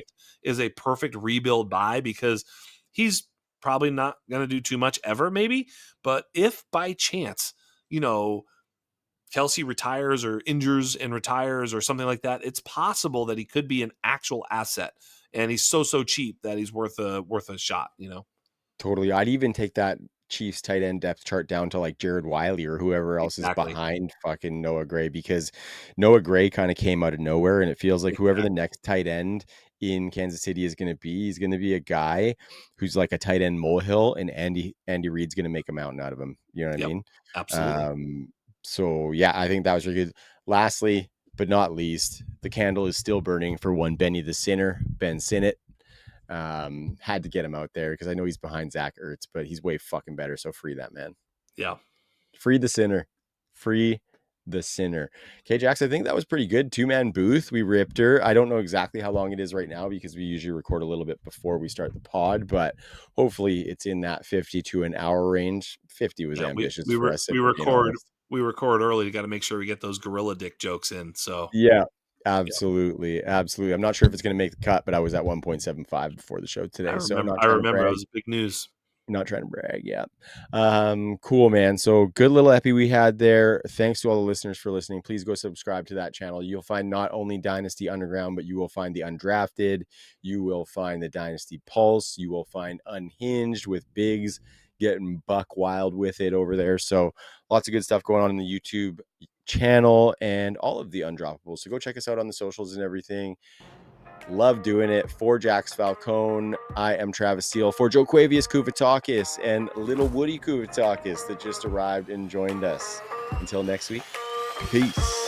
perfect rebuild buy because he's probably not going to do too much ever, maybe. But if by chance, you know, Kelsey retires or injures and retires or something like that, it's possible that he could be an actual asset. And he's so cheap that he's worth a shot. Totally. I'd even take that Chiefs tight end depth chart down to like Jared Wiley or whoever else is Exactly. behind fucking Noah Gray because Noah Gray kind of came out of nowhere. And it feels like whoever the Exactly. next tight end in Kansas City is going to be, he's going to be a guy who's like a tight end molehill, and Andy Reid's going to make a mountain out of him. You know what I Yep. mean? Absolutely. Um, So yeah, I think that was really good. Lastly, but not least, the candle is still burning for one Benny the Sinner, Ben Sinnott. Had to get him out there because I know he's behind Zach Ertz, but he's way fucking better. So free that man. Yeah. Free the sinner. Free the sinner. Okay, Jax, I think that was pretty good. 2-man booth. We ripped her. I don't know exactly how long it is right now because we usually record a little bit before we start the pod, but hopefully it's in that 50 to an hour range. 50 was Yeah. ambitious for us, if We we're being record honest. we record early. Got to make sure we get those gorilla dick jokes in. So Yeah, yeah, absolutely. Absolutely. I'm not sure if it's going to make the cut, but I was at 1.75 before the show today. So I'm not I trying to remember it brag. was big news. Not trying to brag, yeah. Cool, man. So good little epi we had there. Thanks to all the listeners for listening. Please go subscribe to that channel. You'll find not only Dynasty Underground, but you will find the Undrafted. You will find the Dynasty Pulse. You will find Unhinged with Biggs getting buck wild with it over there. So lots of good stuff going on in the YouTube channel and all of the Undroppables. So go check us out on the socials and everything. Love doing it. For Jax Falcone, I am Travis Steele. For Joe Quavius Kuvatakis and little Woody Kuvatakis that just arrived and joined us. Until next week, peace.